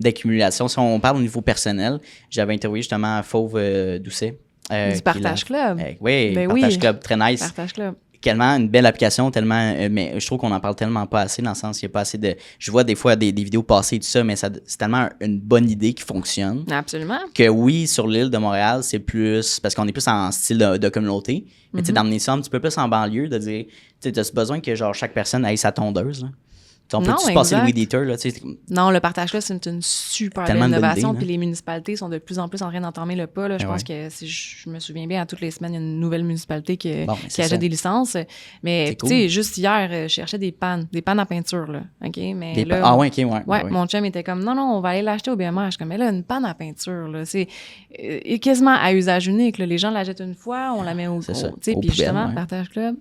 d'accumulation. Si on parle au niveau personnel, j'avais interviewé justement Fauve Doucet. Du Partage Club. Oui, Ben Partage oui. Club, très nice. Partage Club. Tellement une belle application, tellement, mais je trouve qu'on en parle tellement pas assez, dans le sens qu'il n'y a pas assez de... Je vois des fois des vidéos passer et tout ça, mais c'est tellement une bonne idée qui fonctionne. Absolument. Que oui, sur l'île de Montréal, c'est plus... Parce qu'on est plus en style de communauté. Mais tu sais, d'emmener ça un petit peu plus en banlieue, de dire... Tu as besoin que genre chaque personne ait sa tondeuse, là. On peut Non, se passer le exact. weed eater, là, tu sais. Non, le Partage Club, c'est une super Tellement belle de bonnes innovation. idées, Puis les municipalités sont de plus en plus en train d'entamer le pas. Là. Je pense que, si je me souviens bien, à toutes les semaines, il y a une nouvelle municipalité qui c'est achète ça. des licences. Mais C'est tu sais, cool. juste hier, je cherchais des pannes à peinture. Là, OK? Mais là, Ah ouais, OK, ouais. ouais, mon chum était comme, non, on va aller l'acheter au BMR. Je suis comme, mais là, une panne à peinture, là, c'est quasiment à usage unique. Là. Les gens la jettent une fois, on la met au... C'est ça, tu sais, aux puis justement, poubelles, ouais. Partage Club,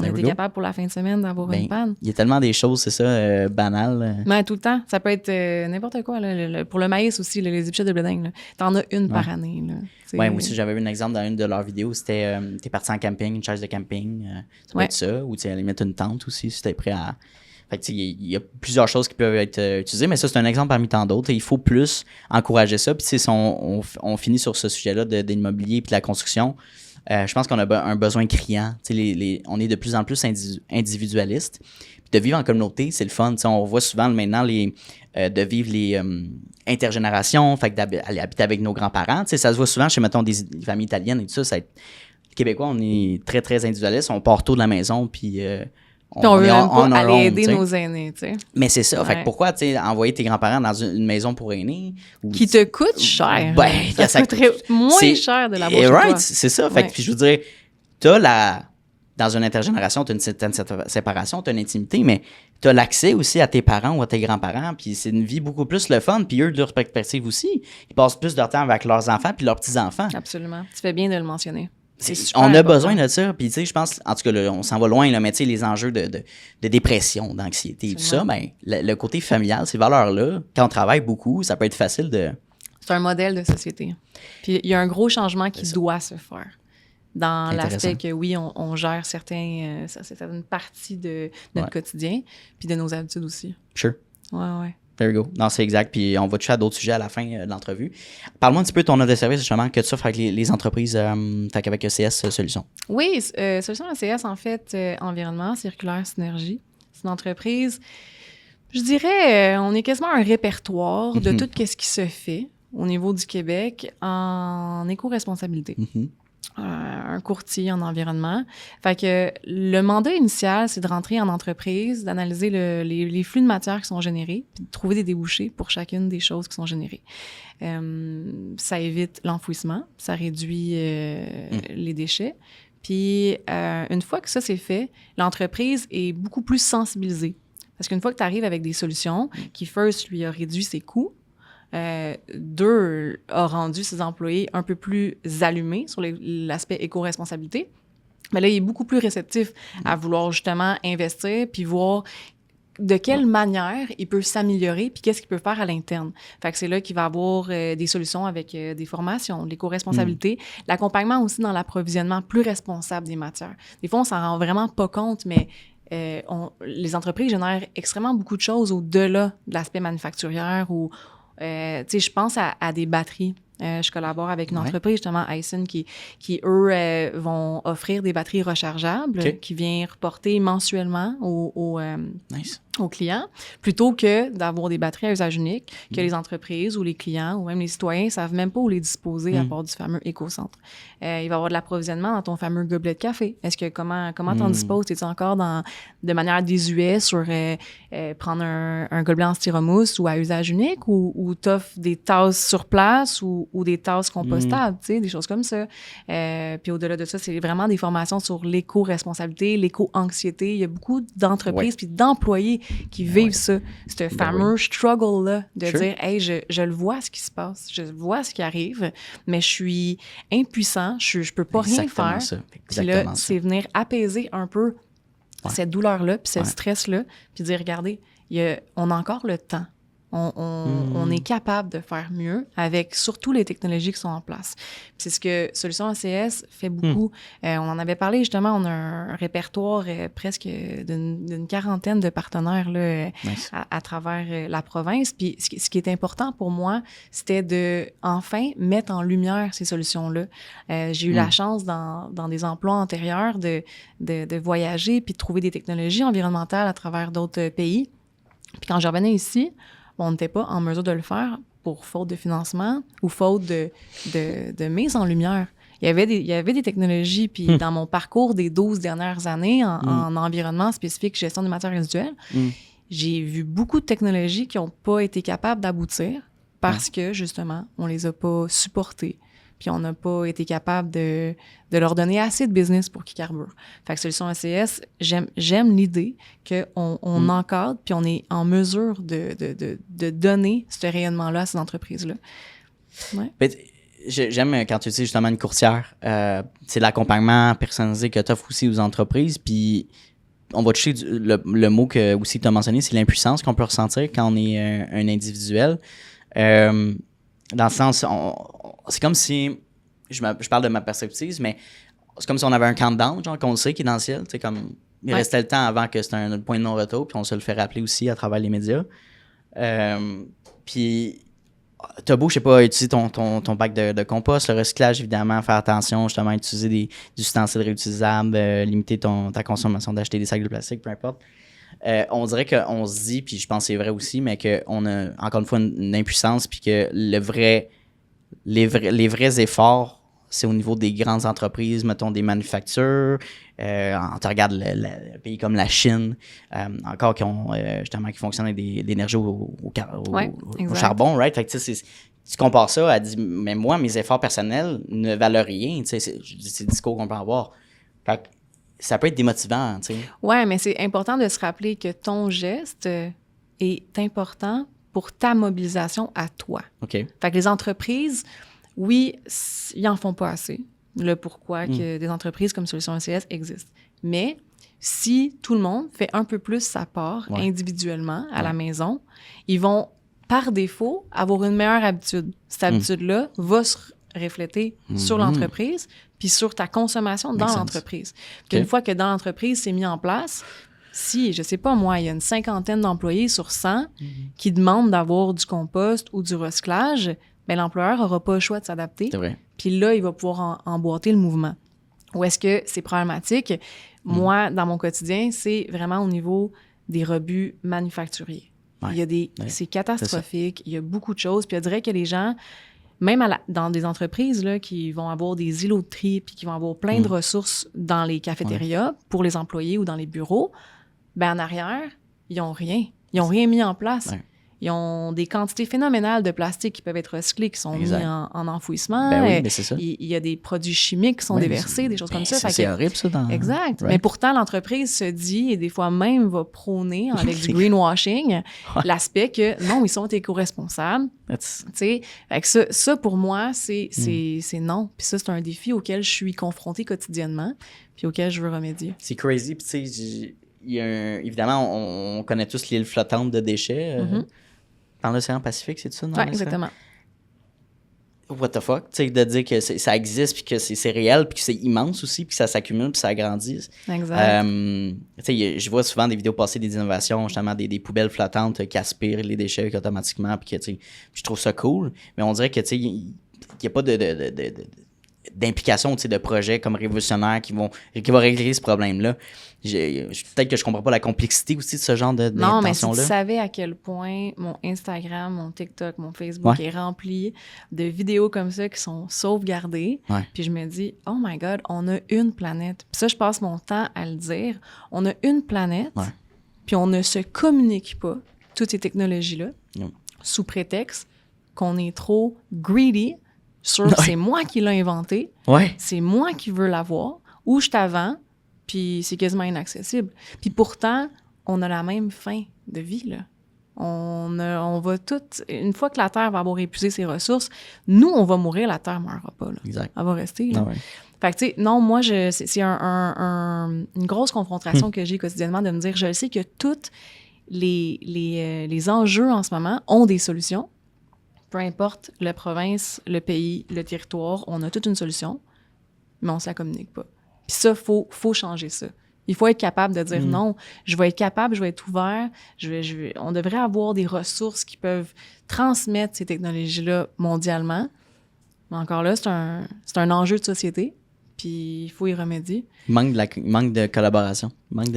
on There était we go. capable pour la fin de semaine d'avoir Ben, une panne. il y a tellement des choses, c'est ça, banales. Ouais, tout le temps. Ça peut être n'importe quoi. Là. Pour le maïs aussi, là, les épicettes de blé d'Inde, t'en as une par année. Là. Oui, moi aussi, j'avais vu un exemple dans une de leurs vidéos. C'était, t'es parti en camping, une chaise de camping, ça peut Ouais. être ça. Ou tu sais, aller mettre une tente aussi, si t'es prêt à Fait que, il y a plusieurs choses qui peuvent être utilisées, mais ça, c'est un exemple parmi tant d'autres. Et il faut plus encourager ça. Puis, si on finit sur ce sujet-là de l'immobilier et de la construction, je pense qu'on a un besoin criant. On est de plus en plus individualiste. Puis de vivre en communauté, c'est le fun. On voit souvent maintenant de vivre les intergénérations, fait que d'aller habiter avec nos grands-parents. Ça se voit souvent chez, mettons, des familles italiennes et tout ça. Les Québécois, on est très, très individualistes. On part tôt de la maison, puis... on veut même pas aller aider nos aînés, tu sais. Mais c'est ça. Fait que pourquoi, envoyer tes grands-parents dans une maison pour aînés? Qui te coûte cher. Ben, ça coûterait moins cher de l'avoir chez toi. C'est ça. Fait que, puis je veux dire, dans une intergénération, tu as une certaine séparation, tu as une intimité, mais tu as l'accès aussi à tes parents ou à tes grands-parents, puis c'est une vie beaucoup plus le fun, puis eux, de leur perspective aussi. Ils passent plus de temps avec leurs enfants puis leurs petits-enfants. Absolument. Tu fais bien de le mentionner. On a besoin de ça. Puis, tu sais, je pense, en tout cas, là, on s'en va loin, là, mais tu sais, les enjeux de dépression, d'anxiété, tout ça, ben, le côté familial, ces valeurs-là, quand on travaille beaucoup, ça peut être facile de... C'est un modèle de société. Puis, il y a un gros changement qui doit se faire dans l'aspect que, oui, on gère certaines parties de notre quotidien, puis de nos habitudes aussi. Sure. Ouais. There you go. Non, c'est exact. Puis on va toucher à d'autres sujets à la fin de l'entrevue. Parle-moi un petit peu de ton offre de service, justement, que tu offres avec les entreprises, avec ECS Solutions. Oui, Solutions ECS, en fait, environnement, circulaire, synergie. C'est une entreprise, je dirais, on est quasiment un répertoire de tout ce qui se fait au niveau du Québec en éco-responsabilité. Un courtier en environnement. Fait que le mandat initial, c'est de rentrer en entreprise, d'analyser les flux de matière qui sont générés, puis de trouver des débouchés pour chacune des choses qui sont générées. Ça évite l'enfouissement, ça réduit les déchets. Puis une fois que ça c'est fait, l'entreprise est beaucoup plus sensibilisée. Parce qu'une fois que tu arrives avec des solutions qui, first, lui a réduit ses coûts, deux, a rendu ses employés un peu plus allumés sur l'aspect éco-responsabilité. Mais là, il est beaucoup plus réceptif à vouloir justement investir puis voir de quelle manière il peut s'améliorer puis qu'est-ce qu'il peut faire à l'interne. Fait que c'est là qu'il va avoir des solutions avec des formations, de l'éco-responsabilité, l'accompagnement aussi dans l'approvisionnement plus responsable des matières. Des fois, on s'en rend vraiment pas compte, mais les entreprises génèrent extrêmement beaucoup de choses au-delà de l'aspect manufacturier ou tu sais, je pense à des batteries. Je collabore avec une entreprise, justement, Aisin, qui eux, vont offrir des batteries rechargeables qui viennent reporter mensuellement aux clients, plutôt que d'avoir des batteries à usage unique que les entreprises ou les clients ou même les citoyens ne savent même pas où les disposer à part du fameux éco-centre. Il va y avoir de l'approvisionnement dans ton fameux gobelet de café. Est-ce que comment t'en disposes? Es-tu encore de manière désuète sur prendre un gobelet en styromousse ou à usage unique ou t'offres des tasses sur place ou des tasses compostables, tu sais, des choses comme ça. Puis au-delà de ça, c'est vraiment des formations sur l'éco-responsabilité, l'éco-anxiété. Il y a beaucoup d'entreprises puis d'employés qui vivent ça, ce fameux struggle-là de dire « Hey, je le vois ce qui se passe, je vois ce qui arrive, mais je suis impuissant, je peux pas rien faire. » Puis là, c'est venir apaiser un peu cette douleur-là puis ce stress-là, puis dire « Regardez, on a encore le temps. On est capable de faire mieux avec surtout les technologies qui sont en place. » C'est ce que Solutions ACS fait beaucoup. On en avait parlé justement, on a un répertoire presque d'une quarantaine de partenaires là, à travers la province. Puis ce qui est important pour moi, c'était de enfin mettre en lumière ces solutions-là. J'ai eu la chance dans des emplois antérieurs de voyager puis de trouver des technologies environnementales à travers d'autres pays. Puis quand je revenais ici, on n'était pas en mesure de le faire pour faute de financement ou faute de mise en lumière. Il y avait des technologies, puis dans mon parcours des 12 dernières années en environnement spécifique, gestion des matières résiduelles, j'ai vu beaucoup de technologies qui n'ont pas été capables d'aboutir parce que, justement, on les a pas supportées. Puis on n'a pas été capable de leur donner assez de business pour qu'ils carburent. Fait que Solutions ACS, j'aime l'idée qu'on encadre puis on est en mesure de donner ce rayonnement-là à ces entreprises-là. Ouais. J'aime quand tu dis justement une courtière. C'est l'accompagnement personnalisé que tu offres aussi aux entreprises. Puis on va toucher le mot que aussi tu as mentionné, c'est l'impuissance qu'on peut ressentir quand on est un individuel. Dans le sens, c'est comme si, je parle de ma perspective, mais c'est comme si on avait un countdown, genre qu'on le sait, qui est dans le ciel, tu sais, comme Il restait le temps avant que c'était un point de non-retour, puis on se le fait rappeler aussi à travers les médias. Puis, t'as beau, je sais pas, utiliser ton bac de compost, le recyclage, évidemment, faire attention, justement, utiliser des ustensiles réutilisables, limiter ta consommation d'acheter des sacs de plastique, peu importe. On dirait qu'on se dit, puis je pense que c'est vrai aussi, mais qu'on a encore une fois une impuissance, puis que les vrais efforts, c'est au niveau des grandes entreprises, mettons des manufactures. On te regarde le pays comme la Chine, encore justement qui fonctionnent avec l'énergie au charbon, right? Fait que tu compares ça à dire, mais moi, mes efforts personnels ne valent rien. C'est le discours qu'on peut avoir. Fait que ça peut être démotivant, tu sais. Ouais, mais c'est important de se rappeler que ton geste est important pour ta mobilisation à toi. OK. Fait que les entreprises, oui, ils n'en font pas assez. Le pourquoi que des entreprises comme Solutions SCS existent. Mais si tout le monde fait un peu plus sa part individuellement à la maison, ils vont, par défaut, avoir une meilleure habitude. Cette habitude-là va se refléter sur l'entreprise puis sur ta consommation dans l'entreprise. Puis une fois que dans l'entreprise, c'est mis en place, si, je sais pas moi, il y a une 50aine d'employés sur 100 qui demandent d'avoir du compost ou du recyclage, bien, l'employeur n'aura pas le choix de s'adapter. C'est vrai. Puis là, il va pouvoir emboîter le mouvement. Ou est-ce que c'est problématique? Moi, dans mon quotidien, c'est vraiment au niveau des rebuts manufacturiers. Ouais. Il y a c'est catastrophique. Il y a beaucoup de choses. Puis je dirais que les gens, même dans des entreprises là, qui vont avoir des îlots de tri puis qui vont avoir plein de ressources dans les cafétérias pour les employés ou dans les bureaux, ben en arrière, ils n'ont rien. Ils n'ont rien mis en place. Ouais. Ils ont des quantités phénoménales de plastique qui peuvent être recyclés, qui sont mis en enfouissement. Ben oui, mais c'est ça. Il y a des produits chimiques qui sont déversés, des choses comme ça. C'est horrible, ça. Exact. Right. Mais pourtant, l'entreprise se dit, et des fois même va prôner, avec du greenwashing, l'aspect que, non, ils sont éco-responsables. Tu sais, ça, pour moi, c'est non. Puis ça, c'est un défi auquel je suis confrontée quotidiennement, puis auquel je veux remédier. C'est crazy. Puis tu sais, évidemment, on connaît tous l'île flottante de déchets. Dans l'océan Pacifique, c'est ça? Oui, exactement. What the fuck? Tu sais, de dire que ça existe, puis que c'est réel, puis que c'est immense aussi, puis que ça s'accumule, puis ça agrandit. Exact. Tu sais, je vois souvent des vidéos passer des innovations, justement, des poubelles flottantes qui aspirent les déchets automatiquement, puis que, tu sais, je trouve ça cool. Mais on dirait que, tu sais, il n'y a pas d'implication, tu sais, de projets comme révolutionnaires qui vont régler ce problème-là. Peut-être que je comprends pas la complexité aussi de ce genre d'intention-là. Non, mais si tu savais à quel point mon Instagram, mon TikTok, mon Facebook est rempli de vidéos comme ça qui sont sauvegardées, puis je me dis, oh my God, on a une planète. Puis ça, je passe mon temps à le dire. On a une planète, puis on ne se communique pas, toutes ces technologies-là, sous prétexte qu'on est trop greedy sur c'est moi qui l'ai inventé, c'est moi qui veux l'avoir, ou je t'avance, puis c'est quasiment inaccessible. Puis pourtant, on a la même fin de vie, là. On va toutes... Une fois que la Terre va avoir épuisé ses ressources, nous, on va mourir, la Terre ne mourra pas, là. Exact. Elle va rester, là. Fait que, tu sais, non, moi, c'est une grosse confrontation que j'ai quotidiennement de me dire, je sais que tous les enjeux en ce moment ont des solutions. Peu importe la province, le pays, le territoire, on a toute une solution, mais on ne se la communique pas. Puis ça, faut changer ça. Il faut être capable de dire non, je vais être capable, je vais être ouvert, on devrait avoir des ressources qui peuvent transmettre ces technologies-là mondialement. Mais encore là, c'est un enjeu de société, puis il faut y remédier. Il manque de collaboration, il manque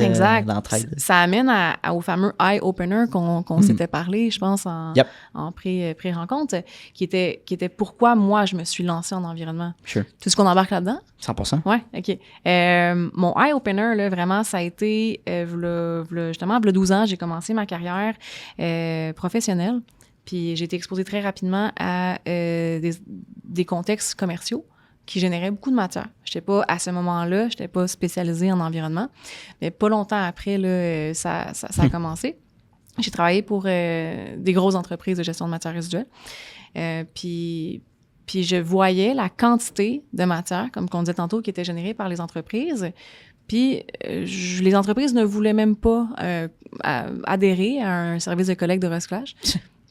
d'entraide. Ça amène au fameux eye-opener qu'on s'était parlé, je pense, en pré-rencontre, qui était pourquoi moi, je me suis lancée en environnement. Sure. Tout ce qu'on embarque là-dedans? 100%. Oui, OK. Mon eye-opener, là, vraiment, ça a été, justement, il y a 12 ans, j'ai commencé ma carrière professionnelle, puis j'ai été exposée très rapidement à des contextes commerciaux qui générait beaucoup de matière. À ce moment-là, je n'étais pas spécialisée en environnement, mais pas longtemps après, là, ça a commencé. J'ai travaillé pour des grosses entreprises de gestion de matières résiduelles. Puis je voyais la quantité de matière, comme on disait tantôt, qui était générée par les entreprises. Puis les entreprises ne voulaient même pas adhérer à un service de collecte de recyclage.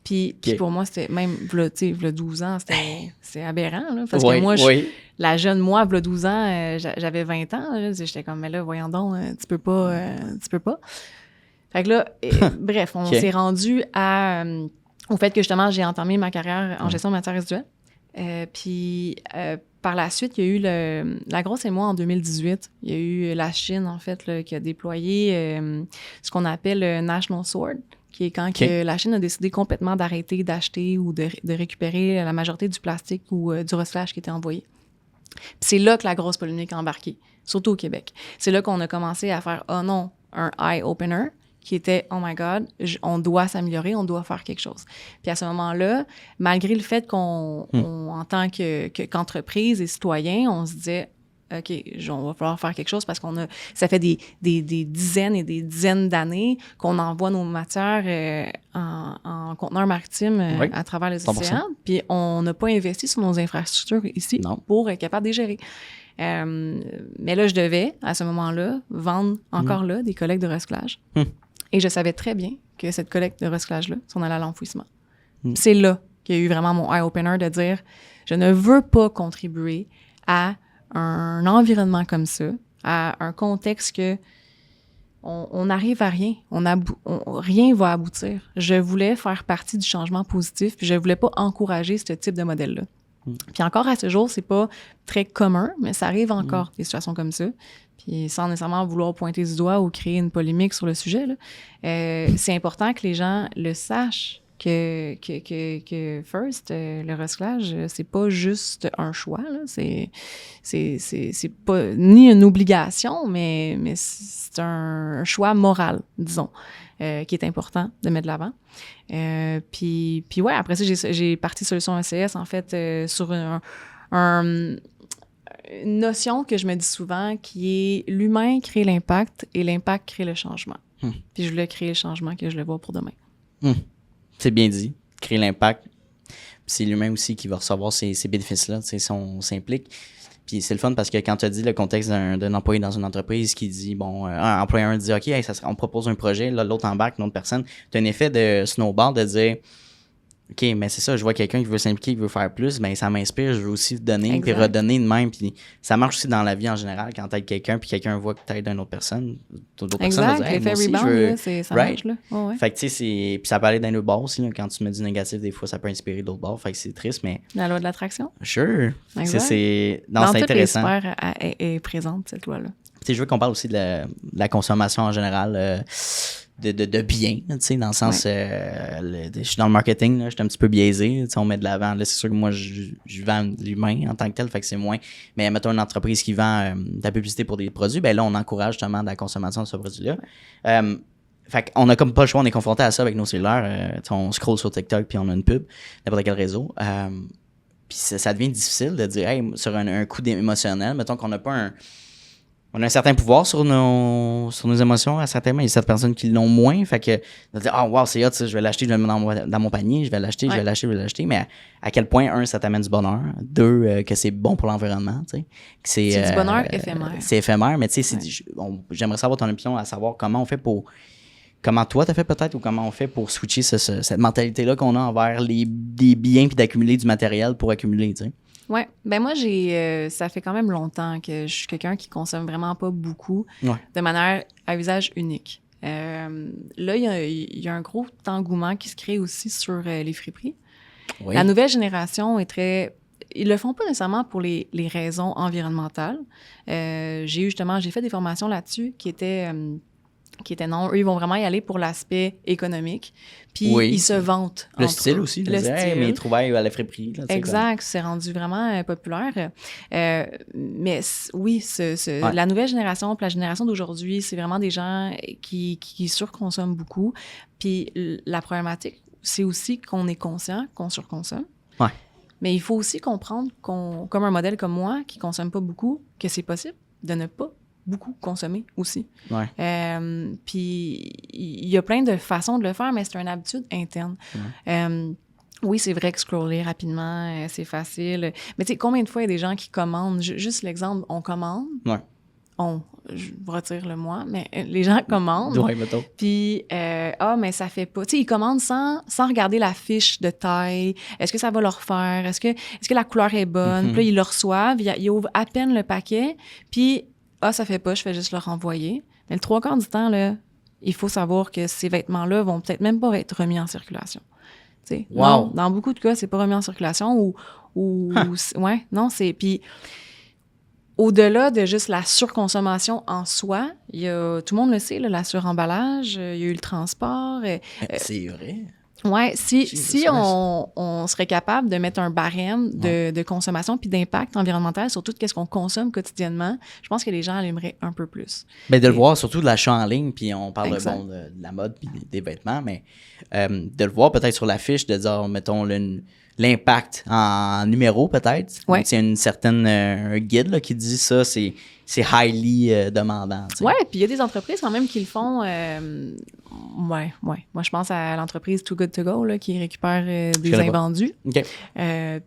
Puis pour moi, c'était même, il y a 12 ans, c'était aberrant. Là, parce que moi, la jeune moi, v'là 12 ans, j'avais 20 ans. Là, j'étais comme, mais là, voyons donc, tu peux pas. Fait que là, bref, on s'est rendu au fait que justement, j'ai entamé ma carrière en gestion de matières résiduelles. Puis par la suite, il y a eu la grosse émoi en 2018. Il y a eu la Chine, en fait, là, qui a déployé ce qu'on appelle le National Sword, qui est quand que la Chine a décidé complètement d'arrêter d'acheter ou de récupérer la majorité du plastique ou du recyclage qui était envoyé. Puis c'est là que la grosse polémique a embarqué, surtout au Québec. C'est là qu'on a commencé à faire « Oh non, un eye-opener », qui était « Oh my God, on doit s'améliorer, on doit faire quelque chose ». Puis à ce moment-là, malgré le fait qu'on, en tant qu'entreprise et citoyen, on se disait « OK, on va falloir faire quelque chose parce ça fait des dizaines et des dizaines d'années qu'on envoie nos matières en conteneurs maritimes à travers les océans, puis on n'a pas investi sur nos infrastructures ici pour être capable de les gérer ». Mais là, je devais, à ce moment-là, vendre encore là des collectes de recyclage. Et je savais très bien que cette collecte de recyclage-là, on allait à l'enfouissement. C'est là qu'il y a eu vraiment mon eye-opener de dire « Je ne veux pas contribuer à un environnement comme ça, à un contexte que on n'arrive à rien, rien va aboutir. » Je voulais faire partie du changement positif, puis je voulais pas encourager ce type de modèle-là. Puis encore à ce jour, c'est pas très commun, mais ça arrive encore, des situations comme ça. Puis sans nécessairement vouloir pointer du doigt ou créer une polémique sur le sujet, là, c'est important que les gens le sachent que first, le recyclage, c'est pas juste un choix, là. C'est pas ni une obligation, mais c'est un choix moral, disons, qui est important de mettre de l'avant. Puis ouais, après ça, j'ai parti Solutions SCS, en fait, sur une notion que je me dis souvent, qui est l'humain crée l'impact et l'impact crée le changement. Puis je voulais créer le changement que je le vois pour demain. C'est bien dit, créer l'impact. C'est l'humain aussi qui va recevoir ces bénéfices-là, si on s'implique. Puis c'est le fun parce que quand tu as dit le contexte d'un employé dans une entreprise qui dit, bon, un employeur 1 dit, OK, hey, on propose un projet, là, l'autre embarque, une autre personne. Tu as un effet de snowball de dire, OK, mais c'est ça, je vois quelqu'un qui veut s'impliquer, qui veut faire plus, ben ça m'inspire, je veux aussi donner, puis redonner de même. Puis ça marche aussi dans la vie en général, quand t'aides quelqu'un, puis quelqu'un voit que t'aides une autre personne. D'autres personnes vont dire, hey, moi aussi, ça marche, là. Oh, ouais. Fait que tu sais, puis ça peut aller dans le bord aussi, là, quand tu mets du négatif, des fois, ça peut inspirer d'autres bords. Fait que c'est triste, mais... La loi de l'attraction. Sure. Exact. C'est dans intéressant. toutes les sphères, elle est présente, cette loi-là. Tu sais, je veux qu'on parle aussi de la consommation en général, de biens, tu sais, dans le sens, je suis dans le marketing, là, je suis un petit peu biaisé, tu sais, on met de l'avant, là, c'est sûr que moi, je vends l'humain en tant que tel, fait que c'est moins, mais mettons une entreprise qui vend de la publicité pour des produits, ben là, on encourage justement de la consommation de ce produit-là. Fait qu'on a comme pas le choix, on est confronté à ça avec nos cellulaires, on scroll sur TikTok puis on a une pub, n'importe quel réseau, puis ça devient difficile de dire, hey, sur un coup émotionnel, mettons qu'on n'a pas on a un certain pouvoir sur nos émotions à certains moments. Il y a certaines personnes qui l'ont moins. Fait que, de dire, oh, wow, c'est hot, je vais l'acheter, je vais le mettre dans mon panier, je vais l'acheter, je vais l'acheter. Mais à quel point, un, ça t'amène du bonheur. Deux, que c'est bon pour l'environnement, tu sais. C'est du bonheur éphémère. C'est éphémère, mais tu sais, j'aimerais savoir ton opinion à savoir comment on fait comment toi t'as fait peut-être ou comment on fait pour switcher cette mentalité-là qu'on a envers des biens puis d'accumuler du matériel pour accumuler, tu sais. Oui. Ben moi, ça fait quand même longtemps que je suis quelqu'un qui consomme vraiment pas beaucoup de manière à usage unique. Là, il y a un gros engouement qui se crée aussi sur les friperies. Oui. La nouvelle génération est très... Ils le font pas nécessairement pour les raisons environnementales. J'ai fait des formations là-dessus qui étaient non, eux, ils vont vraiment y aller pour l'aspect économique. Puis ils se vantent. Le style eux. Aussi. Le style. Hey, mes trouvailles à la friperie. Là, exact, c'est rendu vraiment populaire. Mais oui, la nouvelle génération, la génération d'aujourd'hui, c'est vraiment des gens qui surconsomment beaucoup. Puis la problématique, c'est aussi qu'on est conscient qu'on surconsomme. Ouais. Mais il faut aussi comprendre comme un modèle comme moi, qui ne consomme pas beaucoup, que c'est possible de ne pas beaucoup consommer aussi. Ouais. Puis il y a plein de façons de le faire, mais c'est une habitude interne. Ouais. Oui, c'est vrai que scroller rapidement, c'est facile. Mais tu sais, combien de fois il y a des gens qui commandent? Juste l'exemple, on commande, je retire le moi, mais les gens commandent. Ouais, mettons. Puis, mais ça fait pas. Tu sais, ils commandent sans regarder la fiche de taille. Est-ce que ça va leur faire? Est-ce que la couleur est bonne? Puis là, ils le reçoivent, ils ouvrent à peine le paquet. Puis, ça fait pas, je fais juste le renvoyer. Mais le 3/4 du temps, là, il faut savoir que ces vêtements-là vont peut-être même pas être remis en circulation. Tu sais, Wow. non, dans beaucoup de cas, c'est pas remis en circulation ouais, non, c'est... Puis, au-delà de juste la surconsommation en soi, il y a, tout le monde le sait, là, la suremballage, il y a eu le transport. C'est vrai. Ouais, si Jesus on serait capable de mettre un barème de consommation puis d'impact environnemental sur tout ce qu'on consomme quotidiennement, je pense que les gens l'aimeraient un peu plus. Ben, de le voir, surtout de l'achat en ligne, puis on parle Exact. de la mode puis des vêtements, mais de le voir peut-être sur l'affiche, de dire, mettons, l'impact en numéro peut-être. Ouais. C'est une certaine un guide là, qui dit ça, c'est highly demandant. Tu sais. Ouais, puis il y a des entreprises quand même qui le font. Ouais. Moi, je pense à l'entreprise Too Good To Go là, qui récupère des connais pas. invendus. OK.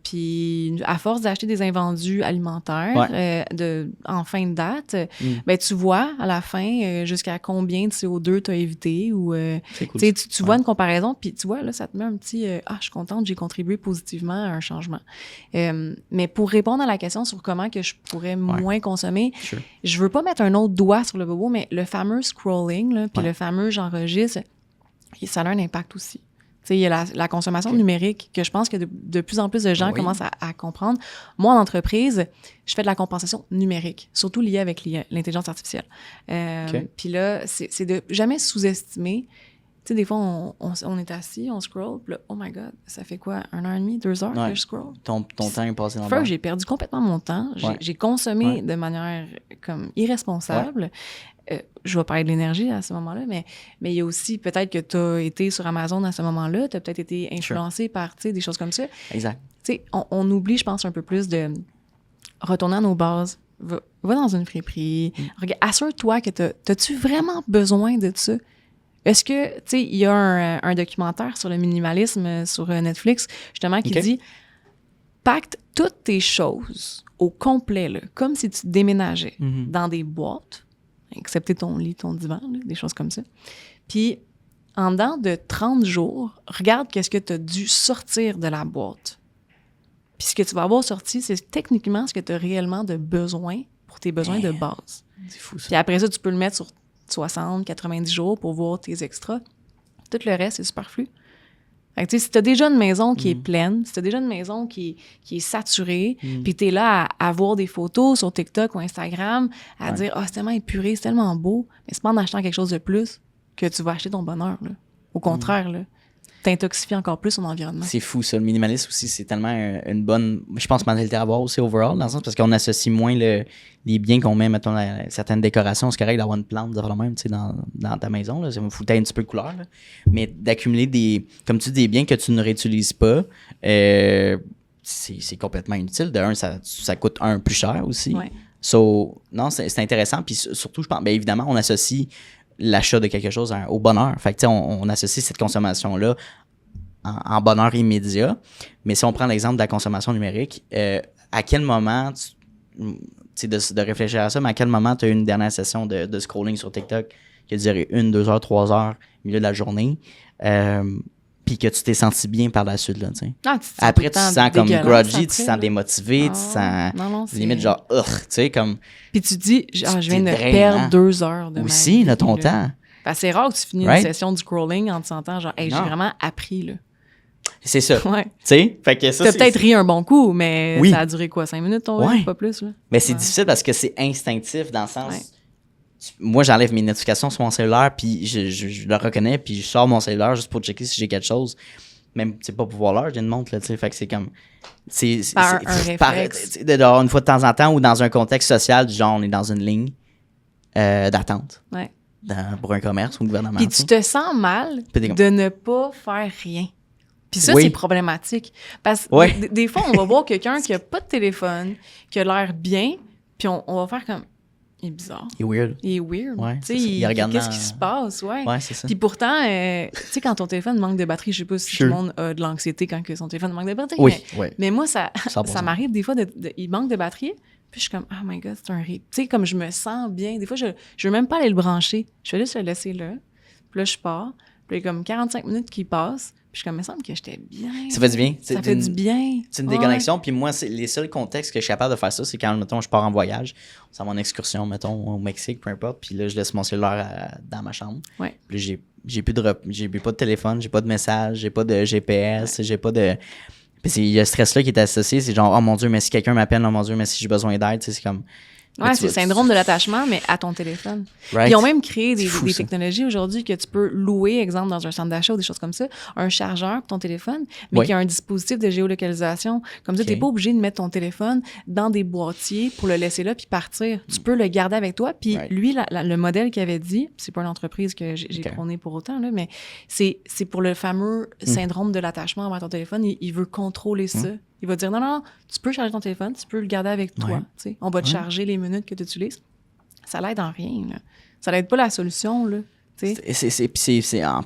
Puis, à force d'acheter des invendus alimentaires en fin de date, ben, tu vois à la fin jusqu'à combien de CO2 tu as évité. Ou, C'est cool. tu vois une comparaison, puis tu vois, là, ça te met un petit je suis contente, j'ai contribué positivement à un changement. Mais pour répondre à la question sur comment que je pourrais moins consommer, Sure. je veux pas mettre un autre doigt sur le bobo, mais le fameux scrolling, là, puis le fameux j'enregistre, ça a un impact aussi. Tu sais, il y a la consommation numérique que je pense que de plus en plus de gens commencent à comprendre. Moi, en entreprise, je fais de la compensation numérique, surtout liée avec l'intelligence artificielle. Puis là, c'est de jamais sous-estimer. Tu sais, des fois, on est assis, on scroll, puis là, oh my God, ça fait quoi, 1h30, 2 heures que je scroll? Ton temps est passé dans le First, bar. j'ai perdu complètement mon temps. J'ai consommé de manière comme irresponsable. Je vais parler de l'énergie à ce moment-là, mais il y a aussi peut-être que tu as été sur Amazon à ce moment-là, tu as peut-être été influencé par des choses comme ça. Exact. Tu sais, on oublie, je pense, un peu plus de retourner à nos bases. Va dans une friperie. Regarde, assure-toi que t'as-tu vraiment besoin de ça? Est-ce que, tu sais, il y a un documentaire sur le minimalisme sur Netflix, justement, qui dit pacte toutes tes choses au complet, là, comme si tu déménageais dans des boîtes, excepté ton lit, ton divan, là, des choses comme ça. Puis, en dedans de 30 jours, regarde qu'est-ce que tu as dû sortir de la boîte. Puis, ce que tu vas avoir sorti, c'est techniquement ce que tu as réellement de besoin pour tes besoins de base. C'est fou, ça. Puis après ça, tu peux le mettre sur 60, 90 jours pour voir tes extras. Tout le reste, c'est superflu. Fait que, tu sais, si tu as déjà une maison qui est pleine, si tu as déjà une maison qui est saturée, puis tu es là à voir des photos sur TikTok ou Instagram, à dire « Ah, c'est tellement épuré, c'est tellement beau », mais c'est pas en achetant quelque chose de plus que tu vas acheter ton bonheur. Là. Au contraire, là, t'intoxifies encore plus ton environnement. C'est fou, ça. Le minimalisme aussi, c'est tellement une bonne, je pense, mentalité à avoir aussi overall, dans le sens parce qu'on associe moins les biens qu'on met, mettons, à certaines décorations. C'est correct d'avoir une plante, de faire le même, tu sais, dans ta maison. Là. Ça me fout un petit peu de couleur. Là. Mais d'accumuler comme tu dis, des biens que tu ne réutilises pas, c'est complètement inutile. De un, ça coûte plus cher aussi. Ouais. So, non, c'est intéressant. Puis surtout, je pense, bien évidemment, on associe l'achat de quelque chose au bonheur. Fait que, tu sais, on associe cette consommation-là en bonheur immédiat. Mais si on prend l'exemple de la consommation numérique, à quel moment, de réfléchir à ça, mais à quel moment tu as eu une dernière session de scrolling sur TikTok qui a duré 1, 2 heures, 3 heures au milieu de la journée, puis que tu t'es senti bien par la suite, là, tu sais. Après, tu te sens comme grudgy, tu te sens démotivé, tu te sens limite genre, tu sais, comme... Puis tu dis, je viens de drainant. perdre 2 heures de ma Aussi, vie, là, ton là. temps. Ben, c'est rare que tu finis une session du scrolling en te sentant genre, hey, j'ai Non. vraiment appris, là. C'est ça. Ouais. Tu sais, fait que ça, T'as peut-être ri un bon coup, mais Oui. ça a duré quoi, 5 minutes ton rire, pas plus, là? Mais c'est difficile parce que c'est instinctif dans le sens... Moi, j'enlève mes notifications sur mon cellulaire, puis je le reconnais, puis je sors mon cellulaire juste pour checker si j'ai quelque chose. Même, c'est pas pour voir l'heure, j'ai une montre, là, tu sais. Fait que c'est comme... Un réflexe. Une fois de temps en temps ou dans un contexte social, du genre, on est dans une ligne d'attente. Ouais. Pour un commerce ou un gouvernement. Puis tu te sens mal de ne pas faire rien. Puis ça, c'est problématique. Parce que des fois, on va voir quelqu'un qui a pas de téléphone, qui a l'air bien, puis on va faire comme... Il est bizarre. Il est weird. Il est weird. Ouais, tu sais, il regarde qu'est-ce qui se passe? Ouais, c'est ça. Puis pourtant, tu sais, quand ton téléphone manque de batterie, je sais pas si tout le monde a de l'anxiété quand que son téléphone manque de batterie. Oui, mais moi, ça m'arrive des fois, il manque de batterie, Puis je suis comme, oh my God, c'est un rire. Tu sais, comme je me sens bien. Des fois, je veux même pas aller le brancher. Je vais juste le laisser là. Puis là, je pars. Puis il y a comme 45 minutes qui passent. Puis je suis comme, il me semble que j'étais bien. Ça fait du bien. Ça fait du bien. C'est une déconnexion. Puis moi, c'est les seuls contextes que je suis capable de faire ça, c'est quand, mettons, je pars en voyage. On s'en va en excursion, mettons, au Mexique, peu importe. Puis là, je laisse mon cellulaire dans ma chambre. Ouais. Puis là, j'ai plus pas de téléphone, j'ai pas de message, j'ai pas de GPS, j'ai pas de... Puis il y a ce stress-là qui est associé. C'est genre, oh mon Dieu, mais si quelqu'un m'appelle, oh mon Dieu, mais si j'ai besoin d'aide, tu sais, c'est comme... Ouais, c'est le syndrome de l'attachement, mais à ton téléphone. Right. Ils ont même créé des fou, technologies aujourd'hui que tu peux louer, exemple, dans un centre d'achat ou des choses comme ça, un chargeur pour ton téléphone, mais qui a un dispositif de géolocalisation. Comme ça, t'es pas obligé de mettre ton téléphone dans des boîtiers pour le laisser là puis partir. Tu peux le garder avec toi. Puis lui, le modèle qu'il avait dit, c'est pas une entreprise que j'ai prôné pour autant, là, mais c'est pour le fameux syndrome de l'attachement envers ton téléphone. Il veut contrôler ça. Il va dire, non, tu peux charger ton téléphone, tu peux le garder avec toi. Ouais. On va te charger les minutes que tu utilises. Ça l'aide en rien. Là. Ça l'aide pas la solution. Là,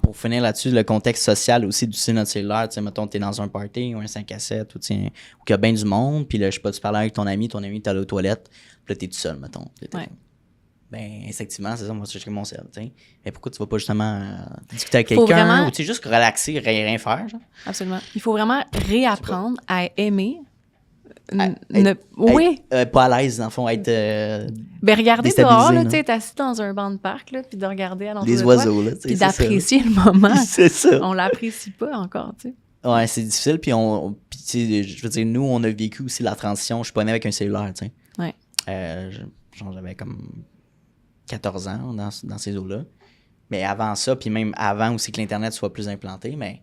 pour finir là-dessus, le contexte social aussi d'utiliser notre cellulaire. Mettons, tu es dans un party ou un 5 à 7 ou qu'il y a bien du monde, puis là, je sais pas, tu parles avec ton ami est allé aux toilettes, puis là, tu es tout seul, mettons. Ben, instinctivement, c'est ça, moi, je cherche mon cell, tu sais. Mais pourquoi tu vas pas justement discuter avec quelqu'un ou tu sais, juste relaxer, rien faire, genre? Absolument. Il faut vraiment réapprendre à aimer. Pas à l'aise, dans le fond, être. Regarder dehors, tu sais, être assis dans un banc de parc, là, puis de regarder à l'entour les oiseaux, là, tu sais. Puis d'apprécier le moment. C'est ça. On l'apprécie pas encore, tu sais. Ouais, c'est difficile, puis je veux dire, nous, on a vécu aussi la transition. Je suis pas né avec un cellulaire, tu sais. Ouais. J'avais comme 14 ans dans ces eaux-là. Mais avant ça, puis même avant aussi que l'Internet soit plus implanté, mais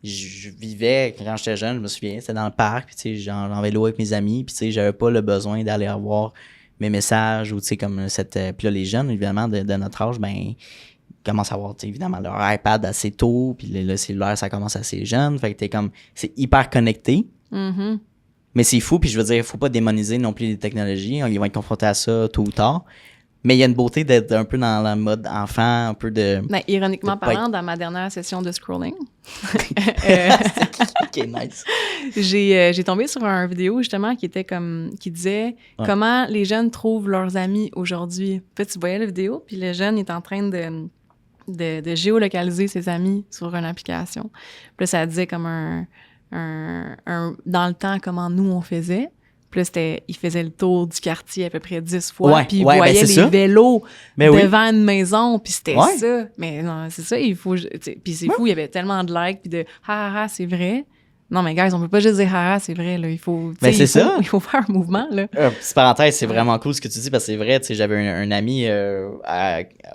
je vivais, quand j'étais jeune, je me souviens, c'était dans le parc, puis tu sais, j'en vélo avec mes amis, puis tu sais, j'avais pas le besoin d'aller revoir mes messages, ou tu sais, comme cette... Puis là, les jeunes, évidemment, de notre âge, ben, ils commencent à avoir, tu sais, évidemment, leur iPad assez tôt, puis le cellulaire, ça commence assez jeune, fait que t'es comme... C'est hyper connecté. Mm-hmm. Mais c'est fou, puis je veux dire, il faut pas démoniser non plus les technologies, ils vont être confrontés à ça tôt ou tard. Mais il y a une beauté d'être un peu dans le mode enfant, un peu de... Ben, ironiquement parlant, dans ma dernière session de scrolling, OK, nice. J'ai tombé sur une vidéo, justement, qui disait comment les jeunes trouvent leurs amis aujourd'hui. En fait, tu voyais la vidéo, puis le jeune est en train de géolocaliser ses amis sur une application. Puis là, ça disait comme dans le temps, comment nous, on faisait. Puis là, il faisait le tour du quartier à peu près 10 fois, puis il voyait les vélos devant une maison, puis c'était ça. Mais non, c'est ça, il faut... Puis c'est fou, il y avait tellement de likes, puis de « ha, c'est vrai ». Non, mais guys, on peut pas juste dire « ha, c'est vrai », là. Il faut... c'est ça. Il faut faire un mouvement, là. Petite parenthèse, c'est vraiment cool ce que tu dis, parce que c'est vrai, tu sais, j'avais un ami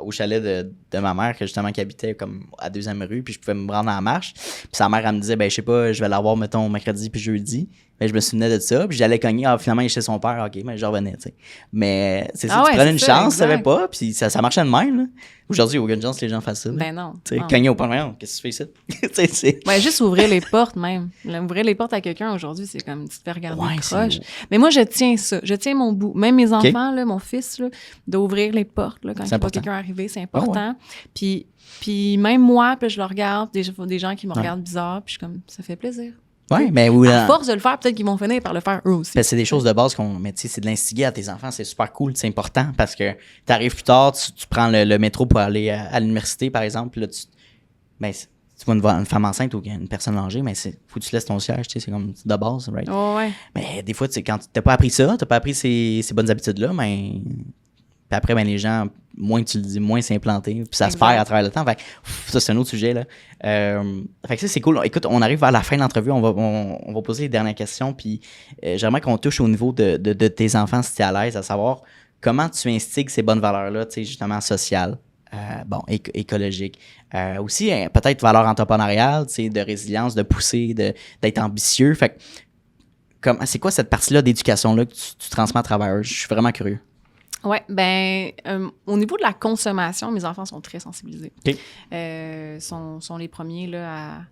au chalet de ma mère, justement, qui habitait comme à 2e rue, puis je pouvais me rendre en marche. Puis sa mère, elle me disait, ben je sais pas, je vais l'avoir, mettons, mercredi puis jeudi. Mais je me souvenais de ça, puis j'allais cogner, finalement, il est chez son père, OK, mais je revenais, tu sais. Mais c'est ça, tu prenais une chance, tu savais pas, puis ça marchait de même, là. Aujourd'hui, il n'y a aucune chance que les gens fassent ça. Ben non. Tu sais, cogner au père, qu'est-ce que tu fais ici? Ouais, juste ouvrir les portes, même. Ouvrir les portes à quelqu'un aujourd'hui, c'est comme, tu te fais regarder proche. Mais moi, je tiens ça. Je tiens mon bout. Même mes enfants, là, mon fils, là, d'ouvrir les portes, là, quand il n'y a pas quelqu'un arrivé, c'est important. Puis même moi, puis je le regarde, des gens qui me regardent bizarre, puis je suis comme, ça fait plaisir. Oui, mais à force de le faire, peut-être qu'ils vont finir par le faire eux aussi. Ben, c'est des choses de base mais tu sais, c'est de l'instiguer à tes enfants, c'est super cool, c'est important parce que tu arrives plus tard, tu prends le métro pour aller à l'université, par exemple, là, tu vois une femme enceinte ou une personne âgée, mais faut que tu laisses ton siège, tu sais, c'est comme de base, right? Oh, ouais. Mais des fois, tu sais, quand t'as pas appris ça, t'as pas appris ces bonnes habitudes-là, mais... Puis après, ben, les gens, moins que tu le dis, moins c'est implanté. Puis ça se perd à travers le temps. Fait ça, c'est un autre sujet, là. Fait que ça, c'est cool. Écoute, on arrive vers la fin de l'entrevue. On va poser les dernières questions. Puis j'aimerais qu'on touche au niveau de tes enfants si tu es à l'aise, à savoir comment tu instigues ces bonnes valeurs-là, tu sais, justement, sociales, écologiques. Aussi, peut-être valeurs entrepreneuriales, tu sais, de résilience, de pousser, d'être ambitieux. Fait que, c'est quoi cette partie-là d'éducation-là que tu transmets à travers eux? Je suis vraiment curieux. Oui, au niveau de la consommation, mes enfants sont très sensibilisés. Okay. Sont les premiers là,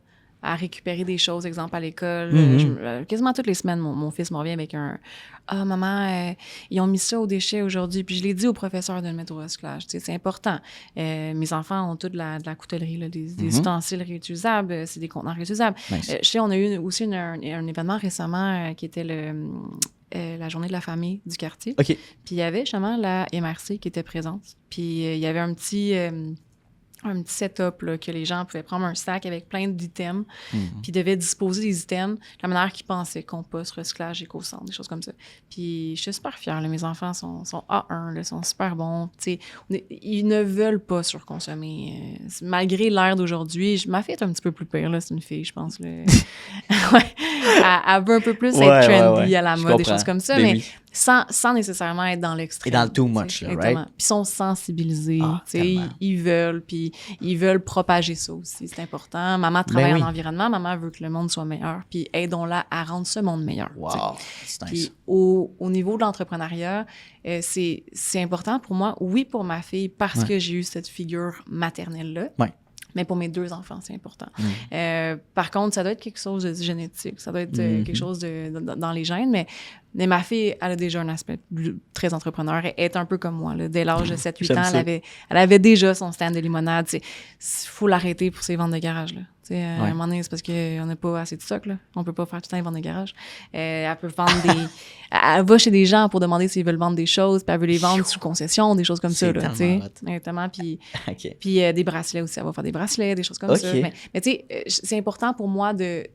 à récupérer des choses, exemple à l'école. Quasiment toutes les semaines, mon fils me revient avec un « Ah, maman, ils ont mis ça aux déchets aujourd'hui. » Puis je l'ai dit au professeur de le mettre au recyclage. Tu sais, c'est important. Mes enfants ont toute de la coutellerie, là, des ustensiles réutilisables, c'est des contenants réutilisables. Nice. Je sais, on a eu aussi un événement récemment qui était la journée de la famille du quartier. OK. Puis il y avait justement la MRC qui était présente. Puis il y avait un petit setup là, que les gens pouvaient prendre un sac avec plein d'items, puis devaient disposer des items de la manière qu'ils pensaient, compost, recyclage, éco-centre, des choses comme ça. Puis je suis super fière, là, mes enfants sont A1, là, sont super bons. T'sais, ils ne veulent pas surconsommer. Malgré l'ère d'aujourd'hui, ma fille est un petit peu plus pire, là, c'est une fille, je pense. Là. Ouais. Elle veut un peu plus être trendy à la mode, des choses comme ça, mais oui. sans nécessairement être dans l'extrême. Et dans le too much, là, right? Puis ils sont sensibilisés, tellement. ils veulent, puis ils veulent propager ça aussi, c'est important. Maman travaille en environnement, maman veut que le monde soit meilleur, puis aidons-la à rendre ce monde meilleur. Wow, c'est nice. Puis au niveau de l'entrepreneuriat, c'est important pour moi, oui pour ma fille, parce que j'ai eu cette figure maternelle-là. Ouais. Mais pour mes 2 enfants, c'est important. Par contre, ça doit être quelque chose de génétique. Ça doit être quelque chose dans les gènes. Mais ma fille, elle a déjà un aspect très entrepreneur. Elle est un peu comme moi. Là. Dès l'âge de 7-8 ans, elle avait déjà son stand de limonade. Il faut l'arrêter pour ses ventes de garage. Là. À un moment donné, c'est parce qu'on n'a pas assez de stock. Là. On ne peut pas faire tout le temps les ventes de garage. Elle peut vendre elle va chez des gens pour demander s'ils veulent vendre des choses, puis elle veut les vendre sous concession, des choses comme ça. Là, exactement. Puis des bracelets aussi. Elle va faire des bracelets, des choses comme ça. Mais tu sais, c'est important pour moi de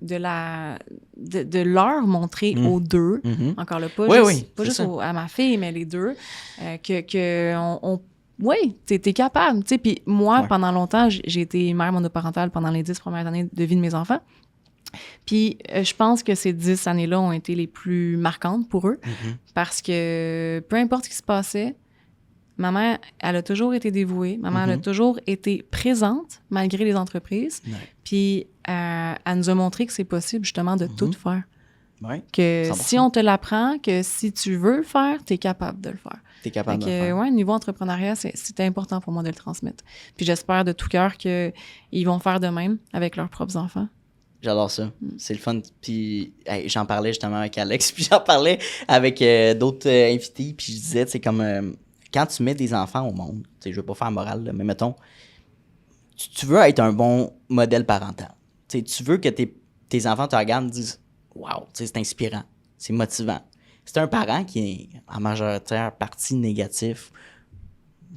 leur montrer aux deux, encore là, pas juste à ma fille, mais les deux, oui, t'es capable. Puis moi, pendant longtemps, j'ai été mère monoparentale pendant les 10 premières années de vie de mes enfants. Puis je pense que ces 10 années-là ont été les plus marquantes pour eux parce que peu importe ce qui se passait, maman, elle a toujours été dévouée. Maman, elle a toujours été présente malgré les entreprises. Puis elle nous a montré que c'est possible justement de tout faire. Ouais, que 100%. si on te l'apprend, que si tu veux le faire, t'es capable de le faire. T'es capable de le faire. Ouais, niveau entrepreneuriat, c'était important pour moi de le transmettre. Puis j'espère de tout cœur qu'ils vont faire de même avec leurs propres enfants. J'adore ça. C'est le fun. Puis j'en parlais justement avec Alex, puis j'en parlais avec d'autres invités, puis je disais, c'est comme quand tu mets des enfants au monde, je veux pas faire morale, là, mais mettons, tu veux être un bon modèle parental. Tu veux que tes enfants te regardent et disent wow, c'est inspirant, c'est motivant. C'est un parent qui est en majoritaire partie négatif,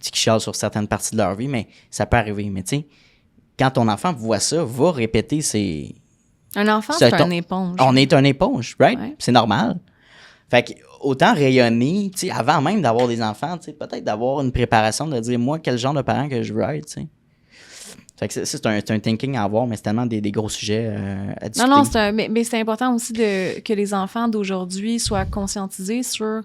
qui chiale sur certaines parties de leur vie, mais ça peut arriver. Mais tu sais, quand ton enfant voit ça, va répéter ses... Un enfant, c'est une éponge. On est une éponge, right? Ouais. C'est normal. Fait que autant rayonner, tu sais, avant même d'avoir des enfants, tu sais, peut-être d'avoir une préparation, de dire, moi, quel genre de parent que je veux être, tu sais. Fait que c'est un thinking à avoir, mais c'est tellement des gros sujets à discuter. Non, mais c'est important aussi que les enfants d'aujourd'hui soient conscientisés sur,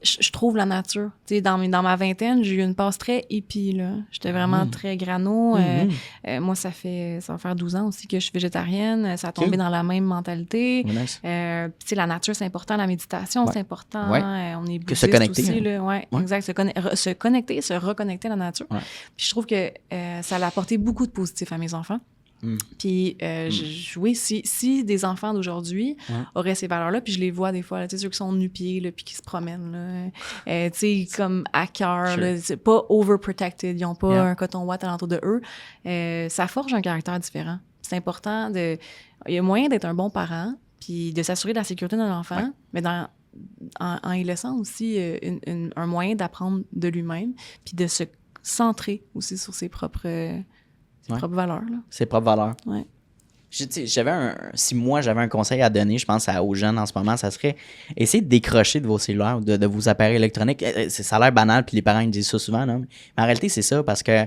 je trouve, la nature. Tu sais, dans ma vingtaine, j'ai eu une passe très hippie, là. J'étais vraiment très grano. Moi, ça va faire 12 ans aussi que je suis végétarienne. Ça a tombé dans la même mentalité. Nice. Tu sais, la nature, c'est important. La méditation, c'est important. On est bouddhiste se connecter, aussi, là. Ouais, exact. Se connecter, se reconnecter à la nature. Ouais. Puis je trouve que ça a apporté beaucoup de positif à mes enfants. Puis, oui, si des enfants d'aujourd'hui auraient ces valeurs-là, puis je les vois des fois, tu sais, ceux qui sont nu-pieds, puis qui se promènent, tu sais, comme à cœur, c'est pas overprotected, ils n'ont pas un coton ouate alentour de eux, ça forge un caractère différent. C'est important il y a moyen d'être un bon parent, puis de s'assurer de la sécurité de l'enfant, mais en y laissant aussi un moyen d'apprendre de lui-même, puis de se centrer aussi sur ses propres valeurs. Là. Ses propres valeurs. Ouais. Si moi j'avais un conseil à donner, je pense aux jeunes en ce moment, ça serait essayer de décrocher de vos cellulaires, de vos appareils électroniques. Ça a l'air banal, puis les parents ils disent ça souvent, non? Mais en réalité, c'est ça, parce que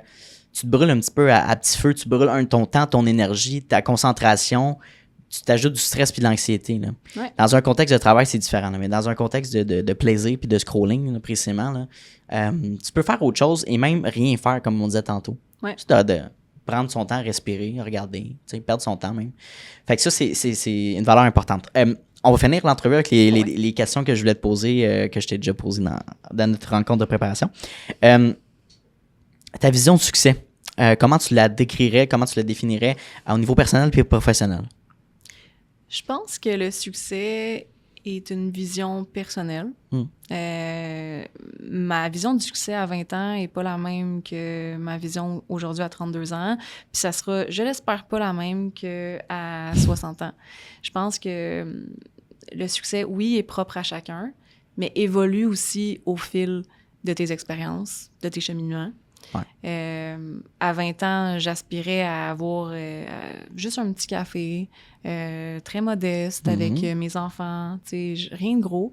tu te brûles un petit peu à petit feu, tu brûles ton temps, ton énergie, ta concentration, tu t'ajoutes du stress puis de l'anxiété. Là. Ouais. Dans un contexte de travail, c'est différent, là, mais dans un contexte de plaisir puis de scrolling, là, précisément, là, tu peux faire autre chose et même rien faire, comme on disait tantôt. Ouais. Tu dois prendre son temps, respirer, regarder, perdre son temps même. Fait que ça, c'est une valeur importante. On va finir l'entrevue avec les questions que je voulais te poser, que je t'ai déjà posées dans notre rencontre de préparation. Ta vision de succès, comment tu la décrirais, comment tu la définirais au niveau personnel et professionnel? Je pense que le succès est une vision personnelle. Ma vision du succès à 20 ans n'est pas la même que ma vision aujourd'hui à 32 ans. Puis ça sera, je l'espère, pas la même qu'à 60 ans. Je pense que le succès, oui, est propre à chacun. mais évolue aussi au fil de tes expériences, de tes cheminements. Ouais. À 20 ans, j'aspirais à avoir juste un petit café, très modeste, avec mes enfants, tu sais, rien de gros.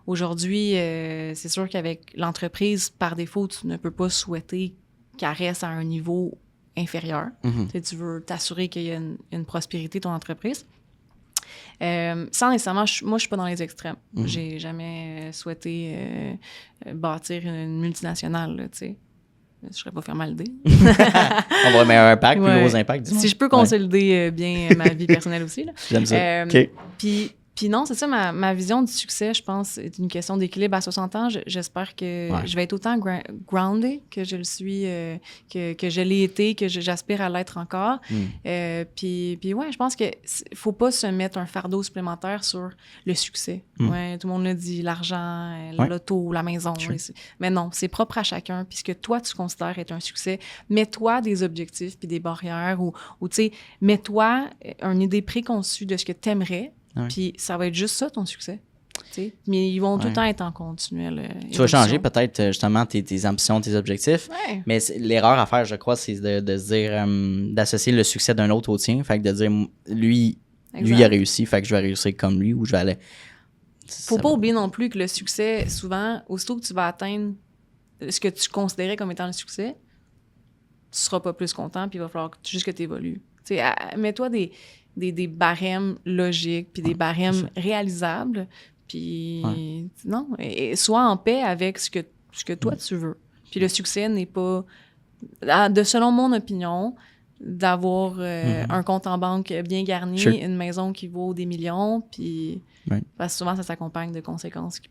Aujourd'hui, c'est sûr qu'avec l'entreprise, par défaut, tu ne peux pas souhaiter qu'elle reste à un niveau inférieur. Tu veux t'assurer qu'il y a une prospérité de ton entreprise. Sans nécessairement, moi, je suis pas dans les extrêmes. J'ai jamais souhaité bâtir une multinationale, tu sais. Je serais pas fermée à l'idée. On va mettre un impact, plus gros impact. Si je peux consolider bien ma vie personnelle aussi. Là. J'aime ça. OK. Puis non, c'est ça, ma vision du succès, je pense, c'est une question d'équilibre. À 60 ans, j'espère que je vais être autant grounded que je le suis, que je l'ai été, que j'aspire à l'être encore. Puis ouais, je pense qu'il ne faut pas se mettre un fardeau supplémentaire sur le succès. Ouais, tout le monde le dit, l'argent, l'auto, la maison. Mais non, c'est propre à chacun. Puis ce que toi, tu considères être un succès, mets-toi des objectifs puis des barrières ou tu sais, mets-toi une idée préconçue de ce que tu aimerais. Puis ça va être juste ça, ton succès. T'sais. Mais ils vont tout le temps être en continuel. Tu vas changer peut-être justement tes ambitions, tes objectifs. Ouais. Mais l'erreur à faire, je crois, c'est de se dire, d'associer le succès d'un autre au tien. Fait que de dire, lui, il a réussi, fait que je vais réussir comme lui ou je vais aller. Faut pas oublier non plus que le succès, souvent, aussitôt que tu vas atteindre ce que tu considérais comme étant le succès, tu seras pas plus content, puis il va falloir juste que tu évolues. Mets-toi des barèmes logiques, puis des barèmes réalisables, puis non, et sois en paix avec ce que toi tu veux. Puis le succès n'est pas, selon mon opinion, d'avoir un compte en banque bien garni, une maison qui vaut des millions, puis parce que souvent ça s'accompagne de conséquences qui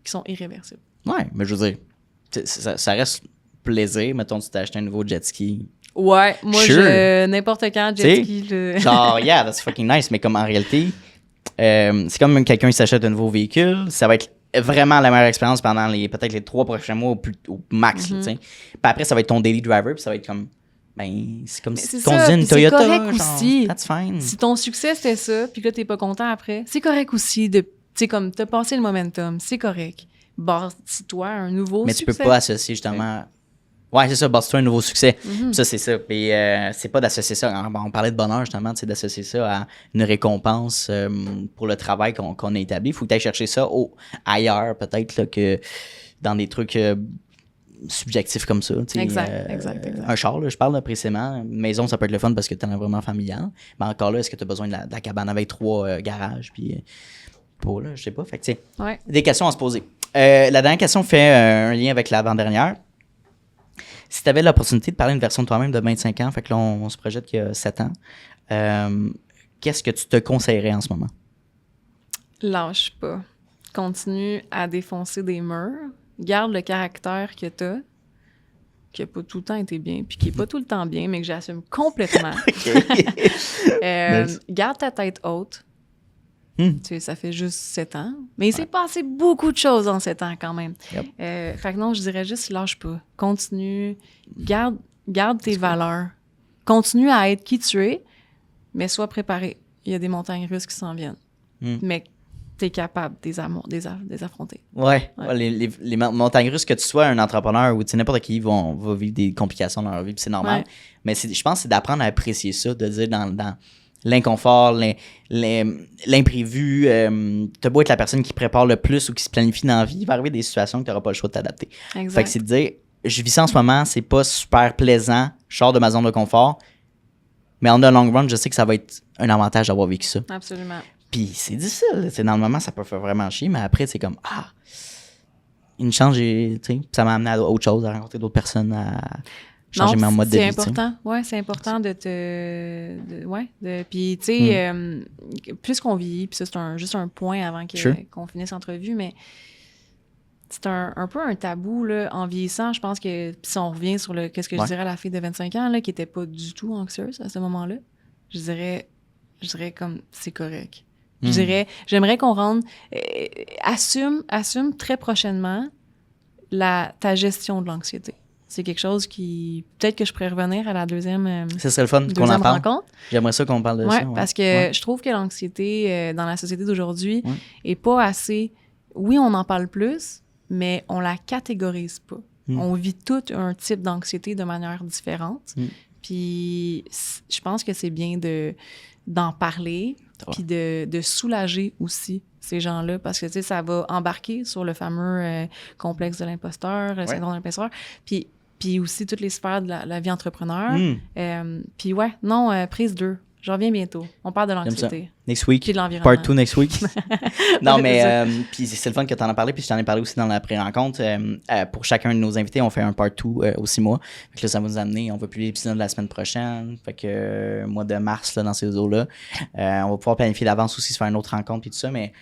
sont irréversibles. Ouais, mais je veux dire, ça reste plaisir. Mettons, tu t'as acheté un nouveau jet ski. Ouais, moi, n'importe quand, jet ski. Genre, yeah, that's fucking nice. Mais comme en réalité, c'est comme quelqu'un qui s'achète un nouveau véhicule. Ça va être vraiment la meilleure expérience pendant peut-être les 3 prochains mois au max. Puis après, ça va être ton daily driver. Puis ça va être comme, c'est comme si tu conduisais une Toyota. C'est correct aussi. That's fine. Si ton succès, c'était ça, puis que là, t'es pas content après, c'est correct aussi de, tu sais, comme, t'as passé le momentum. C'est correct. Bâtis-toi un nouveau succès. Mais tu peux pas associer justement... Ouais, c'est ça, bâtis-toi un nouveau succès. Ça, c'est ça. Puis c'est pas d'associer ça. On parlait de bonheur, justement, c'est d'associer ça à une récompense pour le travail qu'on a établi. Il faut que tu ailles chercher ça ailleurs, peut-être, là, que dans des trucs subjectifs comme ça. Exact. Un char, là, je parle précisément. Une maison, ça peut être le fun parce que tu en as vraiment familial. Mais encore là, est-ce que tu as besoin de la cabane avec 3 garages? Puis pour là, je sais pas. Fait que, des questions à se poser. La dernière question fait un lien avec l'avant-dernière. Si tu avais l'opportunité de parler d'une version de toi-même de 25 ans, fait que là, on se projette qu'il y a 7 ans, qu'est-ce que tu te conseillerais en ce moment? Lâche pas. Continue à défoncer des murs. Garde le caractère que t'as, qui n'a pas tout le temps été bien, puis qui n'est pas tout le temps bien, mais que j'assume complètement. Garde ta tête haute. Tu sais, ça fait juste 7 ans. Mais il s'est passé beaucoup de choses en 7 ans quand même. Fait que non, je dirais juste lâche pas. Continue. Garde tes valeurs. Continue à être qui tu es, mais sois préparé. Il y a des montagnes russes qui s'en viennent. Mais tu es capable de les affronter. Ouais. Les montagnes russes, que tu sois un entrepreneur ou n'importe qui va vivre des complications dans leur vie, puis c'est normal. Mais je pense que c'est d'apprendre à apprécier ça, de dire dans l'inconfort, l'imprévu. T'as beau être la personne qui prépare le plus ou qui se planifie dans la vie, il va arriver des situations que tu n'auras pas le choix de t'adapter. Exact. Fait que c'est de dire, je vis ça en ce moment, c'est pas super plaisant, je sors de ma zone de confort, mais en the long run, je sais que ça va être un avantage d'avoir vécu ça. Absolument. Puis c'est difficile, dans le moment, ça peut faire vraiment chier, mais après, c'est comme, une chance, ça m'a amené à autre chose, à rencontrer d'autres personnes, à changer mon mode de vie. C'est important. Ouais, c'est important puis, tu sais, plus qu'on vieillit, puis ça, c'est juste un point avant qu'on finisse l'entrevue, mais c'est un peu un tabou, là, en vieillissant. Je pense que, puis si on revient sur qu'est-ce que je dirais à la fille de 25 ans, là, qui était pas du tout anxieuse à ce moment-là, je dirais comme, c'est correct. Je dirais, j'aimerais qu'on rende, assume très prochainement ta gestion de l'anxiété. C'est quelque chose qui... Peut-être que je pourrais revenir à la deuxième ce serait le fun qu'on en parle. Rencontre. J'aimerais ça qu'on parle de ça. Parce que je trouve que l'anxiété dans la société d'aujourd'hui est pas assez oui, on en parle plus, mais on la catégorise pas. On vit tout un type d'anxiété de manière différente. Puis je pense que c'est bien d'en parler, puis de soulager aussi ces gens-là, parce que, tu sais, ça va embarquer sur le fameux complexe de l'imposteur, le syndrome de l'imposteur, puis aussi toutes les sphères de la vie entrepreneur. Puis ouais, non, prise 2. Je reviens bientôt. On parle de l'anxiété. Next week. Puis de l'environnement. Part 2 next week. Non, mais puis c'est le fun que tu en as parlé, puis je t'en ai parlé aussi dans la pré-rencontre. Pour chacun de nos invités, on fait un part 2 aux 6 mois. Fait que là, ça va nous amener, on va publier l'épisode de la semaine prochaine. Fait que mois de mars, là, dans ces eaux-là. On va pouvoir planifier d'avance aussi, se faire une autre rencontre, puis tout ça, mais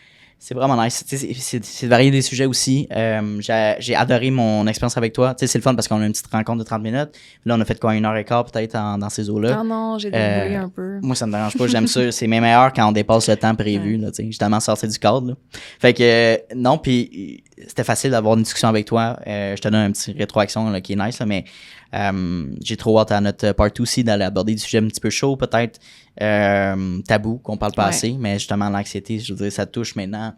c'est vraiment nice. C'est de varier des sujets aussi. J'ai adoré mon expérience avec toi. C'est le fun parce qu'on a une petite rencontre de 30 minutes. Là, on a fait quoi, 1h15 peut-être dans ces eaux-là. Non, j'ai déroulé un peu. Moi, ça me dérange pas. J'aime ça. C'est même meilleur quand on dépasse le temps prévu. Là, justement, sortir du cadre. Là. Fait que non, puis c'était facile d'avoir une discussion avec toi. Je te donne un petit rétroaction là, qui est nice, là, mais j'ai trop hâte à notre part 2 aussi d'aller aborder du sujet un petit peu chaud, peut-être tabou, qu'on parle pas assez, mais justement l'anxiété, je veux dire, ça touche maintenant,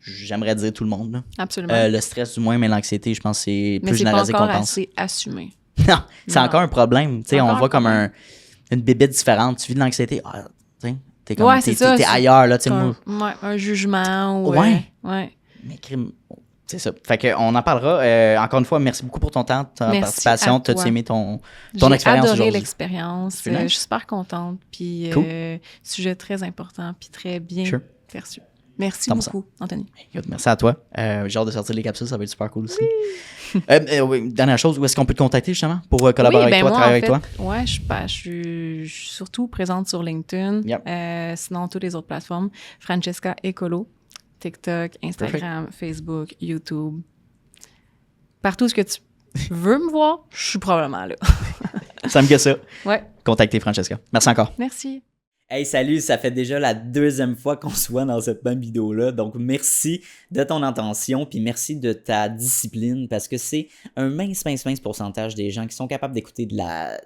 j'aimerais dire tout le monde. Là. Absolument. Le stress du moins, mais l'anxiété, je pense que c'est plus mais généralisé qu'on pense. Mais c'est pas encore assez assumé. Non, c'est encore un problème. Tu sais, on voit comme une bébête différente. Tu vis de l'anxiété, t'es comme, t'es ailleurs. Là, un jugement. Ou, ouais. Mais crime... C'est ça. Fait qu'on en parlera. Encore une fois, merci beaucoup pour ton temps, ta participation. T'as-tu aimé ton expérience aujourd'hui? J'ai adoré l'expérience. Je suis super contente. Puis, sujet très important, puis très bien perçu. Merci beaucoup, Anthony. Merci à toi. J'ai hâte de sortir les capsules, ça va être super cool aussi. Oui. Dernière chose, où est-ce qu'on peut te contacter justement pour collaborer avec toi, travailler avec toi? Oui, je suis surtout présente sur LinkedIn. Sinon, toutes les autres plateformes. Francesca Ecolo. TikTok, Instagram, Facebook, YouTube. Partout ce que tu veux me voir, je suis probablement là. Ça me guette ça. Ouais. Contactez Francesca. Merci encore. Merci. Hey, salut, ça fait déjà la 2e fois qu'on se voit dans cette même vidéo-là. Donc, merci de ton attention, puis merci de ta discipline, parce que c'est un mince pourcentage des gens qui sont capables d'écouter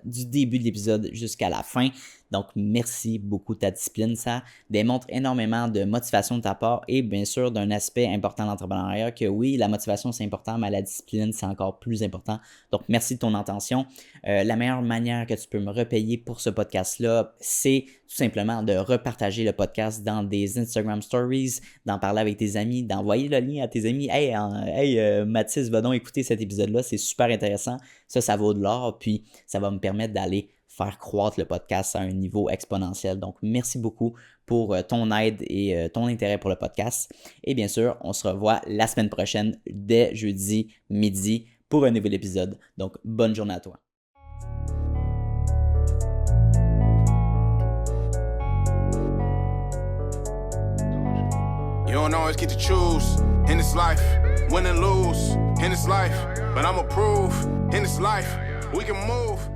du début de l'épisode jusqu'à la fin. Donc, merci beaucoup de ta discipline. Ça démontre énormément de motivation de ta part et bien sûr d'un aspect important de l'entrepreneuriat que oui, la motivation c'est important, mais la discipline c'est encore plus important. Donc, merci de ton attention. La meilleure manière que tu peux me repayer pour ce podcast-là, c'est tout simplement de repartager le podcast dans des Instagram Stories, d'en parler avec tes amis, d'envoyer le lien à tes amis. Hey, Mathis, va donc écouter cet épisode-là, c'est super intéressant. Ça vaut de l'or, puis ça va me permettre d'aller faire croître le podcast à un niveau exponentiel. Donc, merci beaucoup pour ton aide et ton intérêt pour le podcast. Et bien sûr, on se revoit la semaine prochaine dès jeudi midi pour un nouvel épisode. Donc, bonne journée à toi. You don't always get to choose in this life, win and lose in this life, but I'ma prove in this life we can move.